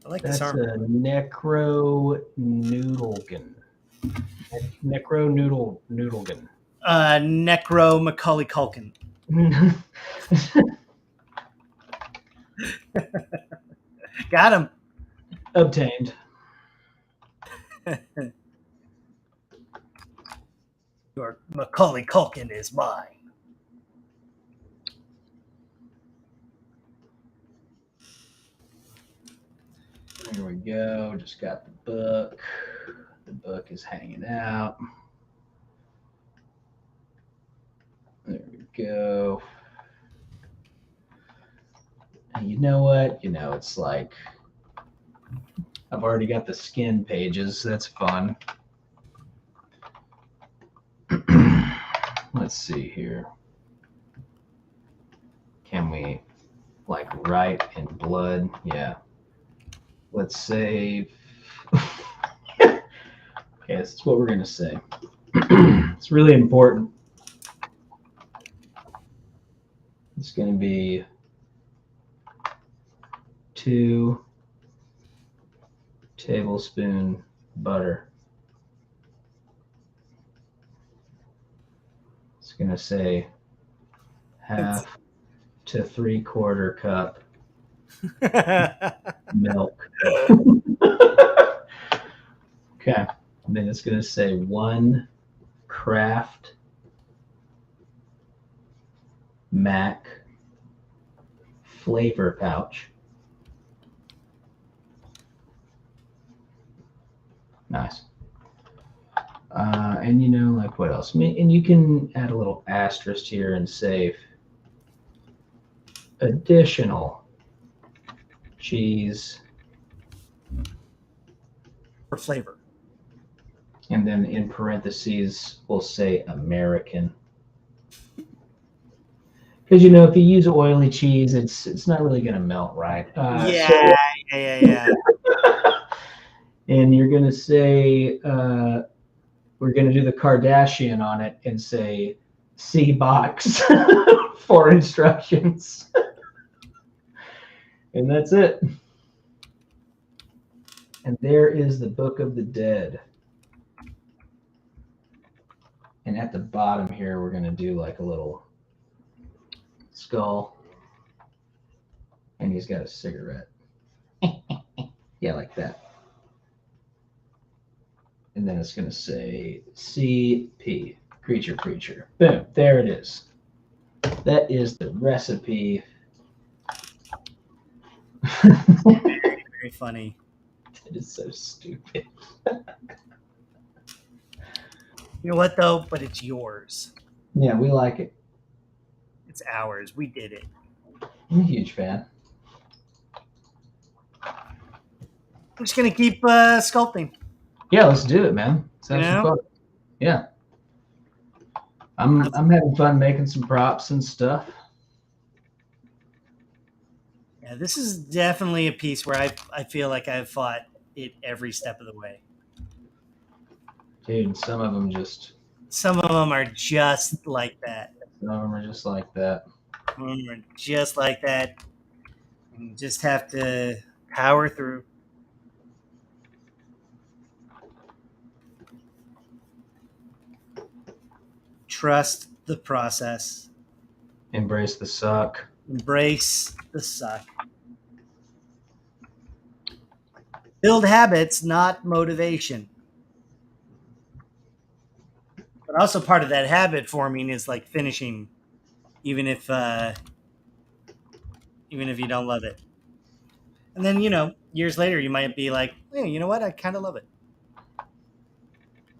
I like That's this a armor. Necro Noodlegan. Necro Noodlegan. Necro Macaulay Culkin. Got him. Obtained. Your Macaulay Culkin is mine. Here we go. Just got the book. The book is hanging out. There we go. And you know what? You know, it's like I've already got the skin pages. That's fun. Let's see here. Can we like write in blood? Yeah. Let's save. Okay, this is what we're going to say. It's really important. It's going to be 2 tablespoons butter. It's going to say 1/2 to 3/4 cup milk. Okay. And then it's going to say 1 Kraft Mac flavor pouch. Nice. And you know, like what else? And you can add a little asterisk here and say additional cheese For flavor. And then in parentheses, we'll say American. Because, you know, if you use oily cheese, it's not really going to melt right. Yeah. And you're going to say, we're going to do the Kardashian on it and say, see box for instructions. And that's it. And there is the Book of the Dead. And at the bottom here, we're going to do like a little skull. And he's got a cigarette. Yeah, like that. And then it's going to say CP, creature. Boom, there it is. That is the recipe. Very, very funny. It is so stupid. You know what, though? But it's yours. Yeah, we like it. It's ours. We did it. I'm a huge fan. I'm just going to keep sculpting. Yeah, let's do it, man. Let's have some fun. Yeah. I'm having fun making some props and stuff. Yeah, this is definitely a piece where I feel like I've fought it every step of the way. Dude, some of them are just like that. Some of them are just like that. Some of them are just like that. And you just have to power through. Trust the process. Embrace the suck. Embrace the suck. Build habits, not motivation. But also part of that habit forming is like finishing, even if you don't love it. And then, you know, years later you might be like, hey, you know what? I kind of love it.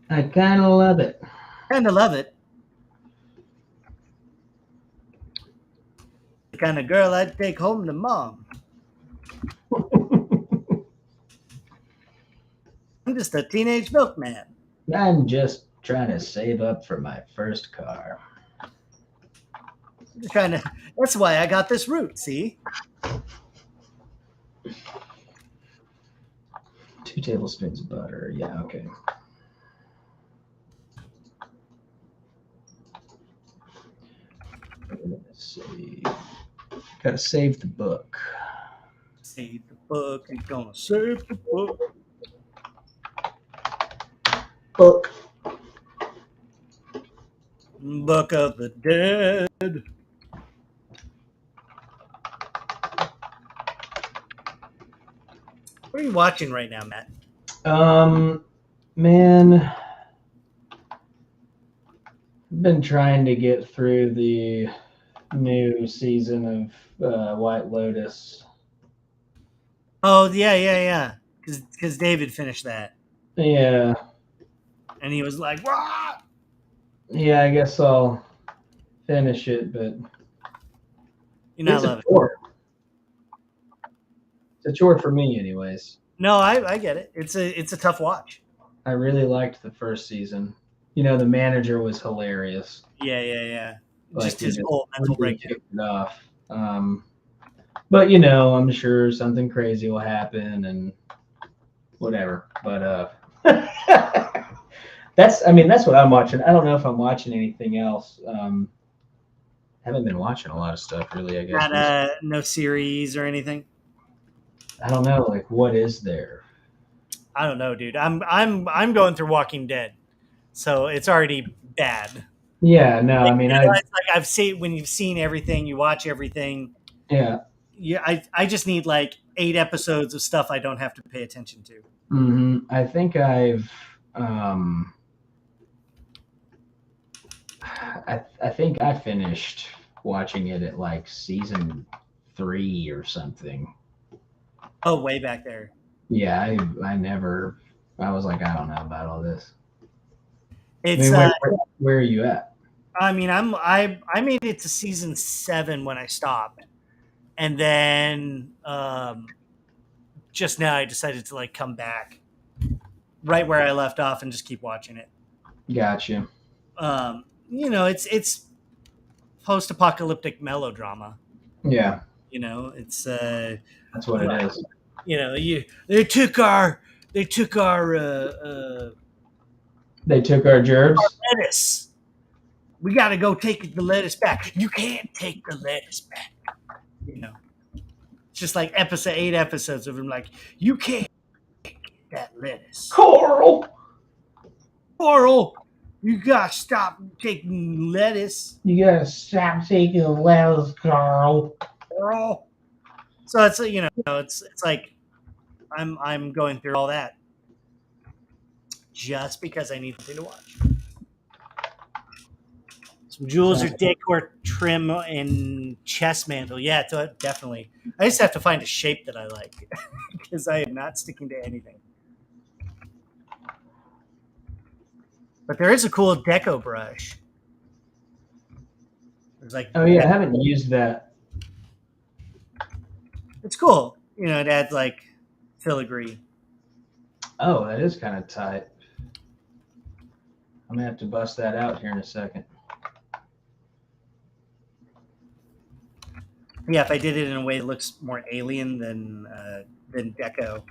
I kind of love it. Kind of love it. The kind of girl I'd take home to mom. I'm just a teenage milkman. I'm just trying to save up for my first car. That's why I got this route, see? 2 tablespoons of butter. Yeah, okay. Let's see. Gotta save the book. Save the book. You're gonna save the book. Book. Book of the Dead. What are you watching right now, Matt? Man, I've been trying to get through the new season of White Lotus. Oh, yeah. Because David finished that. Yeah. And he was like, "Wah!" Yeah, I guess I'll finish it, but You know, I it's a love it. chore. It's a chore for me, anyways. No, I get it. It's a tough watch. I really liked the first season. You know, the manager was hilarious. Yeah. Like, Just his he whole mental really breakdown. kicked it off. But you know, I'm sure something crazy will happen and whatever. But that's what I'm watching. I don't know if I'm watching anything else. Haven't been watching a lot of stuff really, I guess. Not no series or anything. I don't know, like what is there? I don't know, dude. I'm going through Walking Dead, so it's already bad. Yeah, no, I mean, it's like I've seen when you've seen everything, you watch everything. Yeah. I just need like 8 episodes of stuff I don't have to pay attention to. Mm-hmm. I think I think I finished watching it at like season 3 or something. Oh, way back there. Yeah, I was like, I don't know about all this. It's where are you at? I mean, I made it to season 7 when I stopped, and then just now I decided to like come back right where I left off and just keep watching it. Gotcha. You know, it's post-apocalyptic melodrama. Yeah. You know, it's that's what it is. You know, they took our gerbs. Our lettuce. We got to go take the lettuce back. You can't take the lettuce back. You know, it's just like 8 episodes of him like, you can't take that lettuce. Coral, you got to stop taking lettuce. You got to stop taking lettuce, Carl. So it's, you know, it's like I'm going through all that just because I need something to watch. Some jewels or decor trim and chest mantle. Yeah, definitely. I just have to find a shape that I like because I am not sticking to anything. But there is a cool deco brush. There's like, oh yeah, I haven't used that. It's cool. You know, it adds like filigree. Oh, that is kind of tight. I'm gonna have to bust that out here in a second. Yeah, if I did it in a way that looks more alien than deco.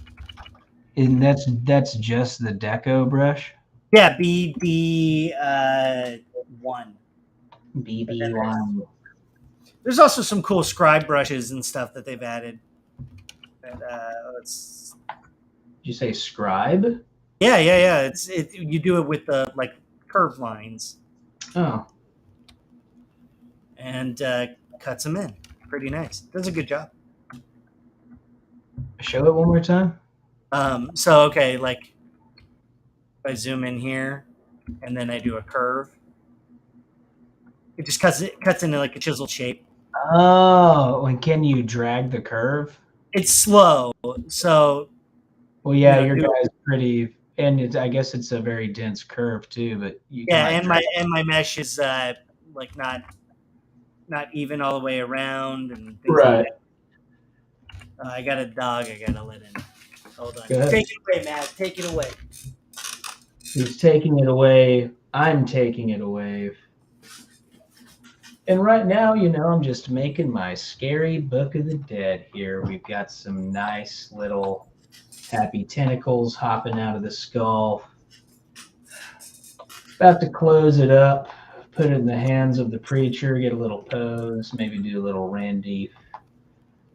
And that's just the deco brush? Yeah, BB1. BB1. There's also some cool scribe brushes and stuff that they've added. Did you say scribe? Yeah. You do it with the like curved lines. Oh. And cuts them in. Pretty nice. Does a good job. Show it one more time. So okay, like if I zoom in here and then I do a curve, it just cuts into like a chiseled shape. Oh, and can you drag the curve? It's slow, so. Well, yeah, your guy's pretty, and I guess it's a very dense curve too. But and my mesh is like not even all the way around and things right. Like that. I got a dog I gotta let in. Hold on. Take it away, Matt. Take it away. He's taking it away. I'm taking it away. And right now, you know, I'm just making my scary Book of the Dead here. We've got some nice little Happy tentacles hopping out of the skull. About to close it up, put it in the hands of the preacher, get a little pose, maybe do a little Randy,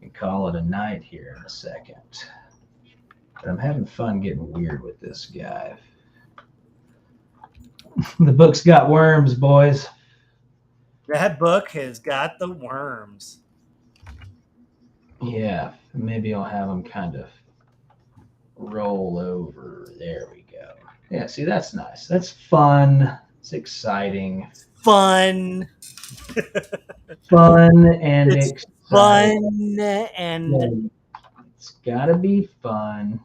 and call it a night here in a second. But I'm having fun getting weird with this guy. The book's got worms, boys. That book has got the worms. Yeah, maybe I'll have them kind of roll over. There we go. Yeah, see, that's nice. That's fun. It's exciting. Fun. Fun and It's exciting. fun and It's gotta be fun.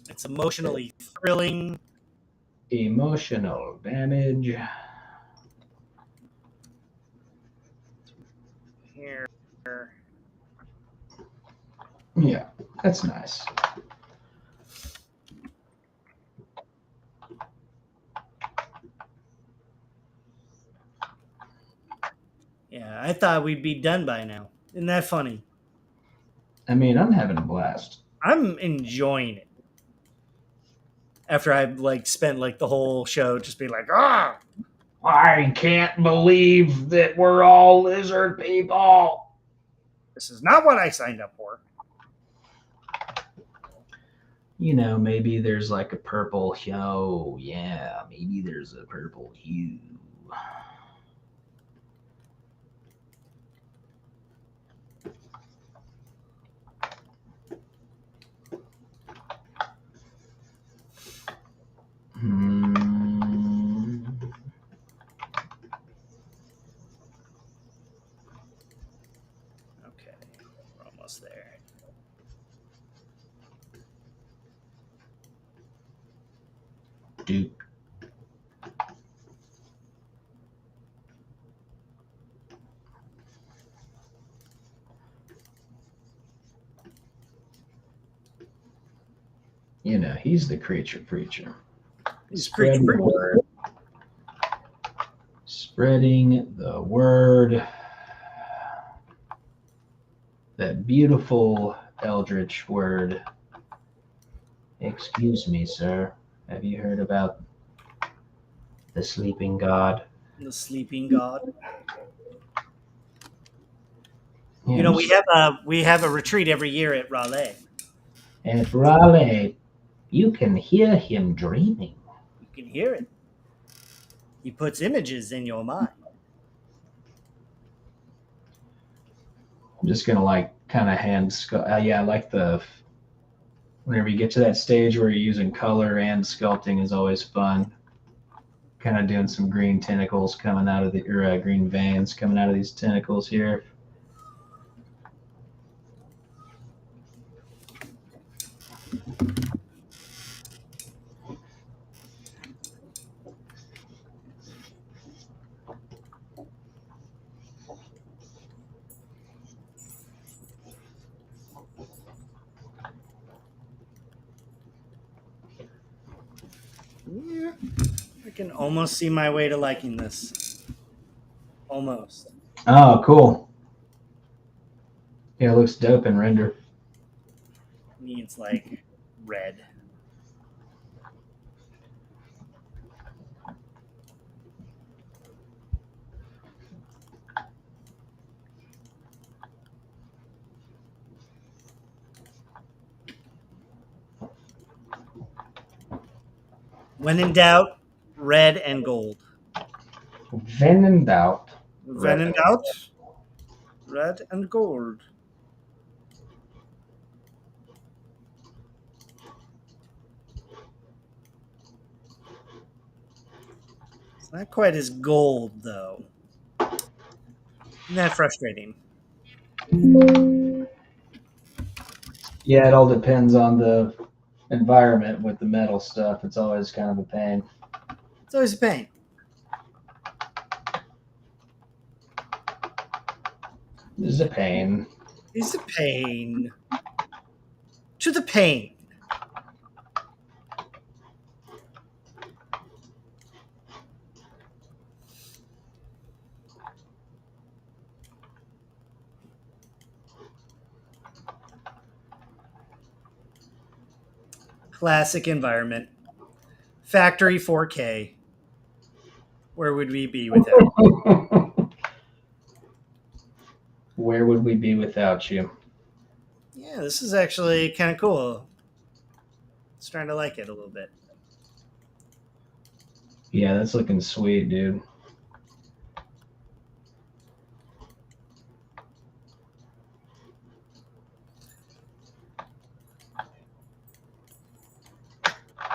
it's emotionally thrilling. Emotional damage. Here. Yeah, that's nice. Yeah, I thought we'd be done by now. Isn't that funny? I mean, I'm having a blast. I'm enjoying it. After I like spent like the whole show just being like, ah, I can't believe that we're all lizard people. this is not what I signed up for. You know, maybe there's like a purple hue. Yeah, maybe there's a purple hue. Okay, we're almost there. Dude. You know, he's the creature preacher. He's Spreading the word. Spreading the word. That beautiful eldritch word. Excuse me, sir. Have you heard about the sleeping god? The sleeping god. Yeah, You know, we have a retreat every year at Raleigh. At Raleigh, you can hear him dreaming. You can hear it. He puts images in your mind. I'm just gonna like kind of yeah, I like the whenever you get to that stage where you're using color and sculpting is always fun. Kind of doing some green tentacles coming out of the green veins coming out of these tentacles here. Yeah, I can almost see my way to liking this. Almost. Oh, cool. Yeah, it looks dope in render. Needs like red. When in doubt, red and gold. When in doubt. When in doubt, red and gold. It's not quite as gold, though. Isn't that frustrating? Yeah, it all depends on the environment with the metal stuff. It's always kind of a pain. It's always a pain. It's a pain. It's a pain. To the pain. Classic environment. Factory 4K. Where would we be without it? Where would we be without you? Yeah, this is actually kind of cool. Starting to like it a little bit. Yeah, that's looking sweet, dude.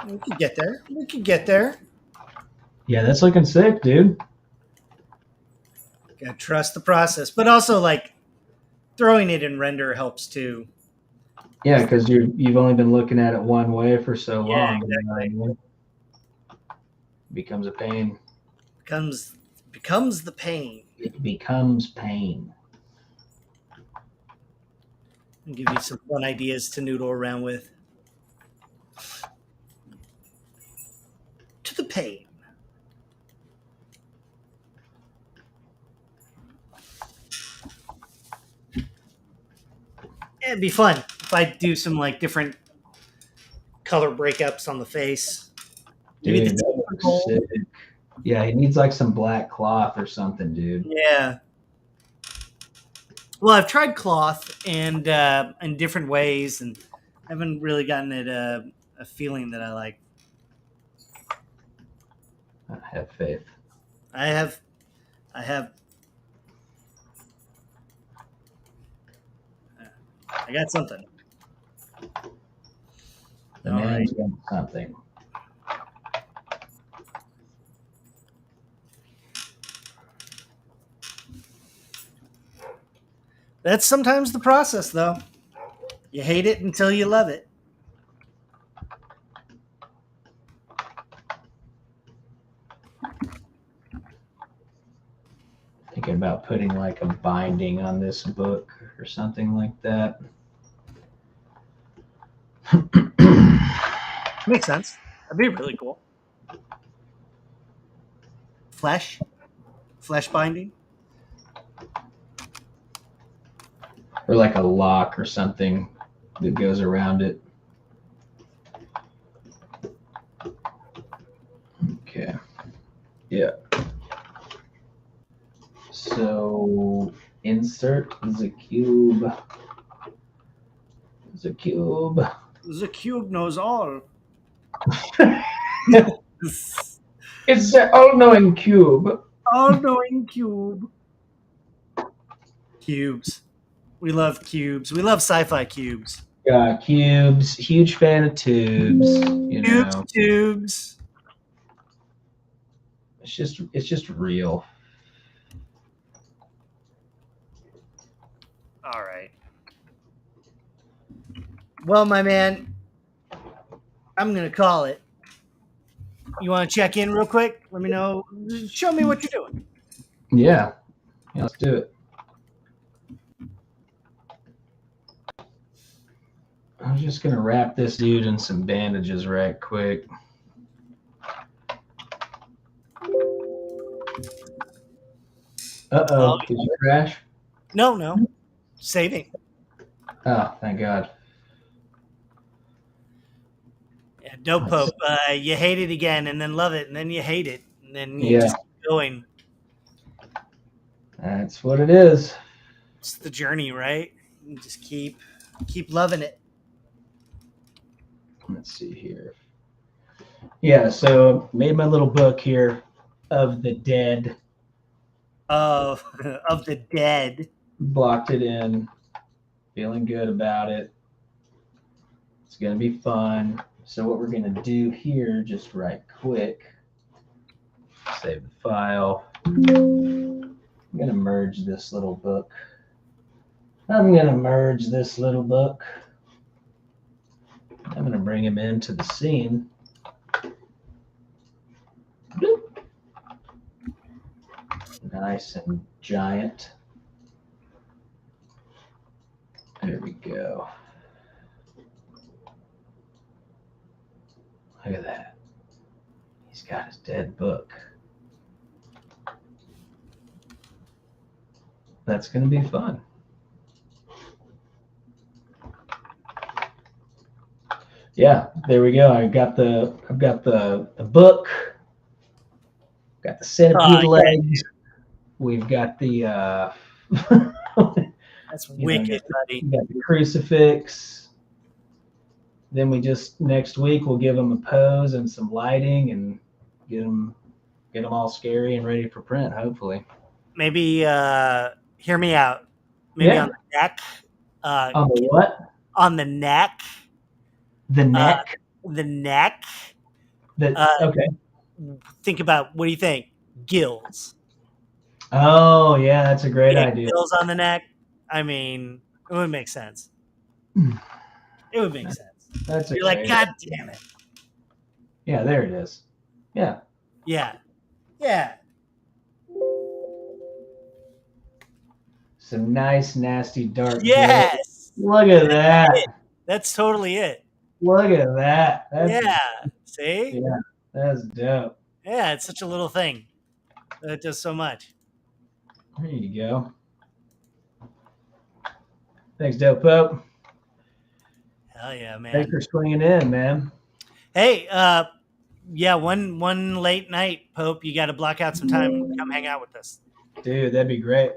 We could get there. We could get there. Yeah, that's looking sick, dude. Gotta trust the process, but also like throwing it in render helps too. Yeah, because you've only been looking at it one way for so Yeah, long. exactly. You know what I mean? Becomes a pain. Becomes the pain. It becomes pain. I'll give you some fun ideas to noodle around with. To the pain. It'd be fun if I do some like different color breakups on the face. Maybe Dude, that looks sick. Yeah, he needs like some black cloth or something, dude. Yeah. Well, I've tried cloth and in different ways, and I haven't really gotten it a feeling that I like. I have faith. I have. I got something. The man's got something. That's sometimes the process, though. You hate it until you love it. Thinking about putting like a binding on this book or something like that. Makes sense. That'd be really cool. Flesh binding. Or like a lock or something that goes around it. Okay. Yeah. So insert the cube. The cube. The cube knows all. It's the all-knowing cube. All-knowing cube. Cubes. We love cubes. We love sci-fi cubes. Cubes. Huge fan of tubes. You know. Tubes. It's just real. All right. Well, my man, I'm gonna call it. You want to check in real quick? Let me know. Show me what you're doing. Yeah, let's do it. I'm just gonna wrap this dude in some bandages right quick. Uh-oh, did you crash? No. Saving. Oh, thank God. Yeah, dope Pope. You hate it again, and then love it, and then you hate it, and then you just keep going. That's what it is. It's the journey, right? You just keep loving it. Let's see here. Yeah, so made my little book here of the dead. Of the dead. Blocked it in. Feeling good about it. It's gonna be fun. So what we're gonna do here, just right quick, save the file. I'm gonna merge this little book. I'm gonna bring him into the scene. Bloop. Nice and giant. There we go. Look at that. He's got his dead book. That's going to be fun. Yeah, there we go. I've got the book, got the centipede legs. We've got the That's you know, wicked, buddy. got the crucifix. Then we just next week we'll give them a pose and some lighting and get them all scary and ready for print. Hopefully. Maybe hear me out. Maybe on the neck. On the what? On the neck. The neck. The neck. Okay. Think about, what do you think? Gills. Oh yeah, that's a great idea. Gills on the neck. I mean, it would make sense. It would make sense. That's You're like, God damn it. Yeah, there it is. Yeah. Yeah. Yeah. Some nice, nasty, dark. Yes. Look at that. That's totally it. Look at that. Yeah. See? Yeah, that's dope. Yeah, it's such a little thing. It does so much. There you go. Thanks, Dope Pope. Hell yeah, man. Thanks for swinging in, man. Hey, yeah, one late night, Pope. You got to block out some time and come hang out with us. Dude, that'd be great.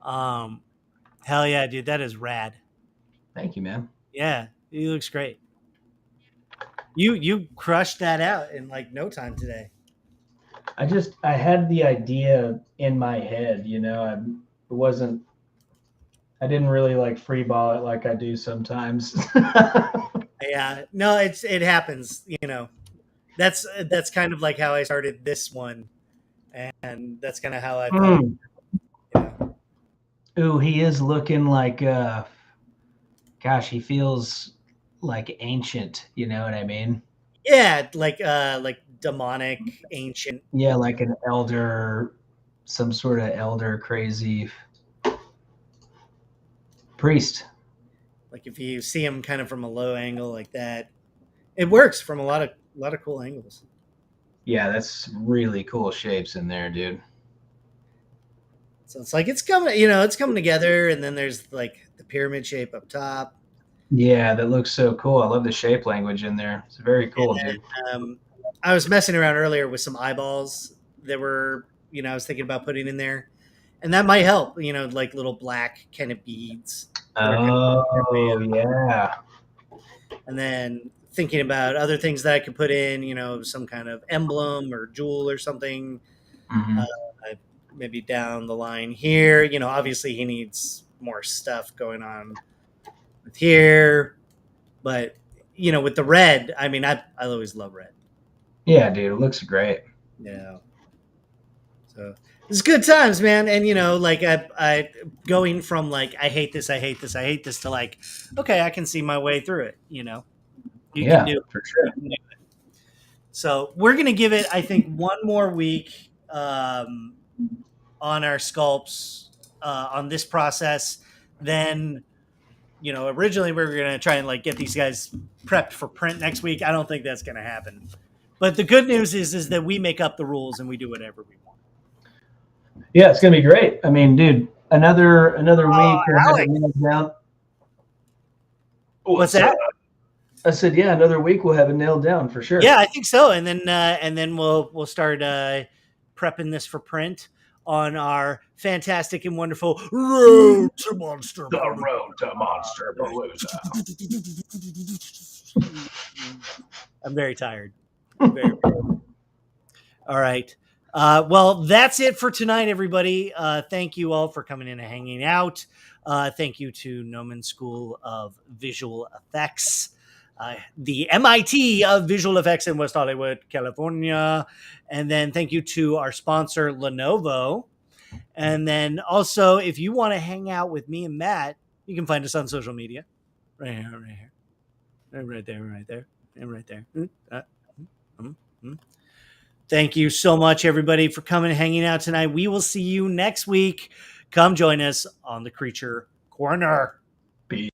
Hell yeah, dude. That is rad. Thank you, man. Yeah, he looks great. You crushed that out in like no time today. I had the idea in my head, I didn't really like free ball it like I do sometimes. Yeah, no, it happens, That's kind of like how I started this one, and that's kind of how I felt. Ooh, he is looking like gosh, he feels like ancient, you know what I mean? Yeah, like demonic, ancient. Yeah, like an elder, some sort of elder crazy priest. Like if you see him kind of from a low angle like that, it works from a lot of cool angles. Yeah, that's really cool shapes in there, dude. So it's like it's coming together, and then there's like the pyramid shape up top. Yeah, that looks so cool. I love the shape language in there. It's very cool, dude. I was messing around earlier with some eyeballs that were, I was thinking about putting in there, and that might help. Like little black kind of beads. Oh, yeah. And then thinking about other things that I could put in, some kind of emblem or jewel or something. Mm-hmm. Maybe down the line here. Obviously he needs more stuff going on with here. But, with the red, I mean, I always love red. Yeah, dude, it looks great. Yeah. So it's good times, man. And, like I going from like, I hate this to like, okay, I can see my way through it, You can do it. For sure. So we're going to give it, I think, one more week on our sculpts on this process. Then, originally we were going to try and like get these guys prepped for print next week. I don't think that's going to happen. But the good news is that we make up the rules and we do whatever we want. Yeah, it's going to be great. I mean, dude, another week. Down. What's that? I said, yeah, another week we'll have it nailed down for sure. Yeah, I think so. And then we'll start prepping this for print on our fantastic and wonderful Road to Monster. The Road to Monster Palooza. I'm very tired. Very. All right. Well, that's it for tonight, everybody. Thank you all for coming in and hanging out. Thank you to Gnomon School of Visual Effects. The MIT of Visual Effects in West Hollywood, California. And then thank you to our sponsor, Lenovo. And then also, if you want to hang out with me and Matt, you can find us on social media. Right here. Right there. And right there. Thank you so much, everybody, for coming and hanging out tonight. We will see you next week. Come join us on the Creature Corner. Peace.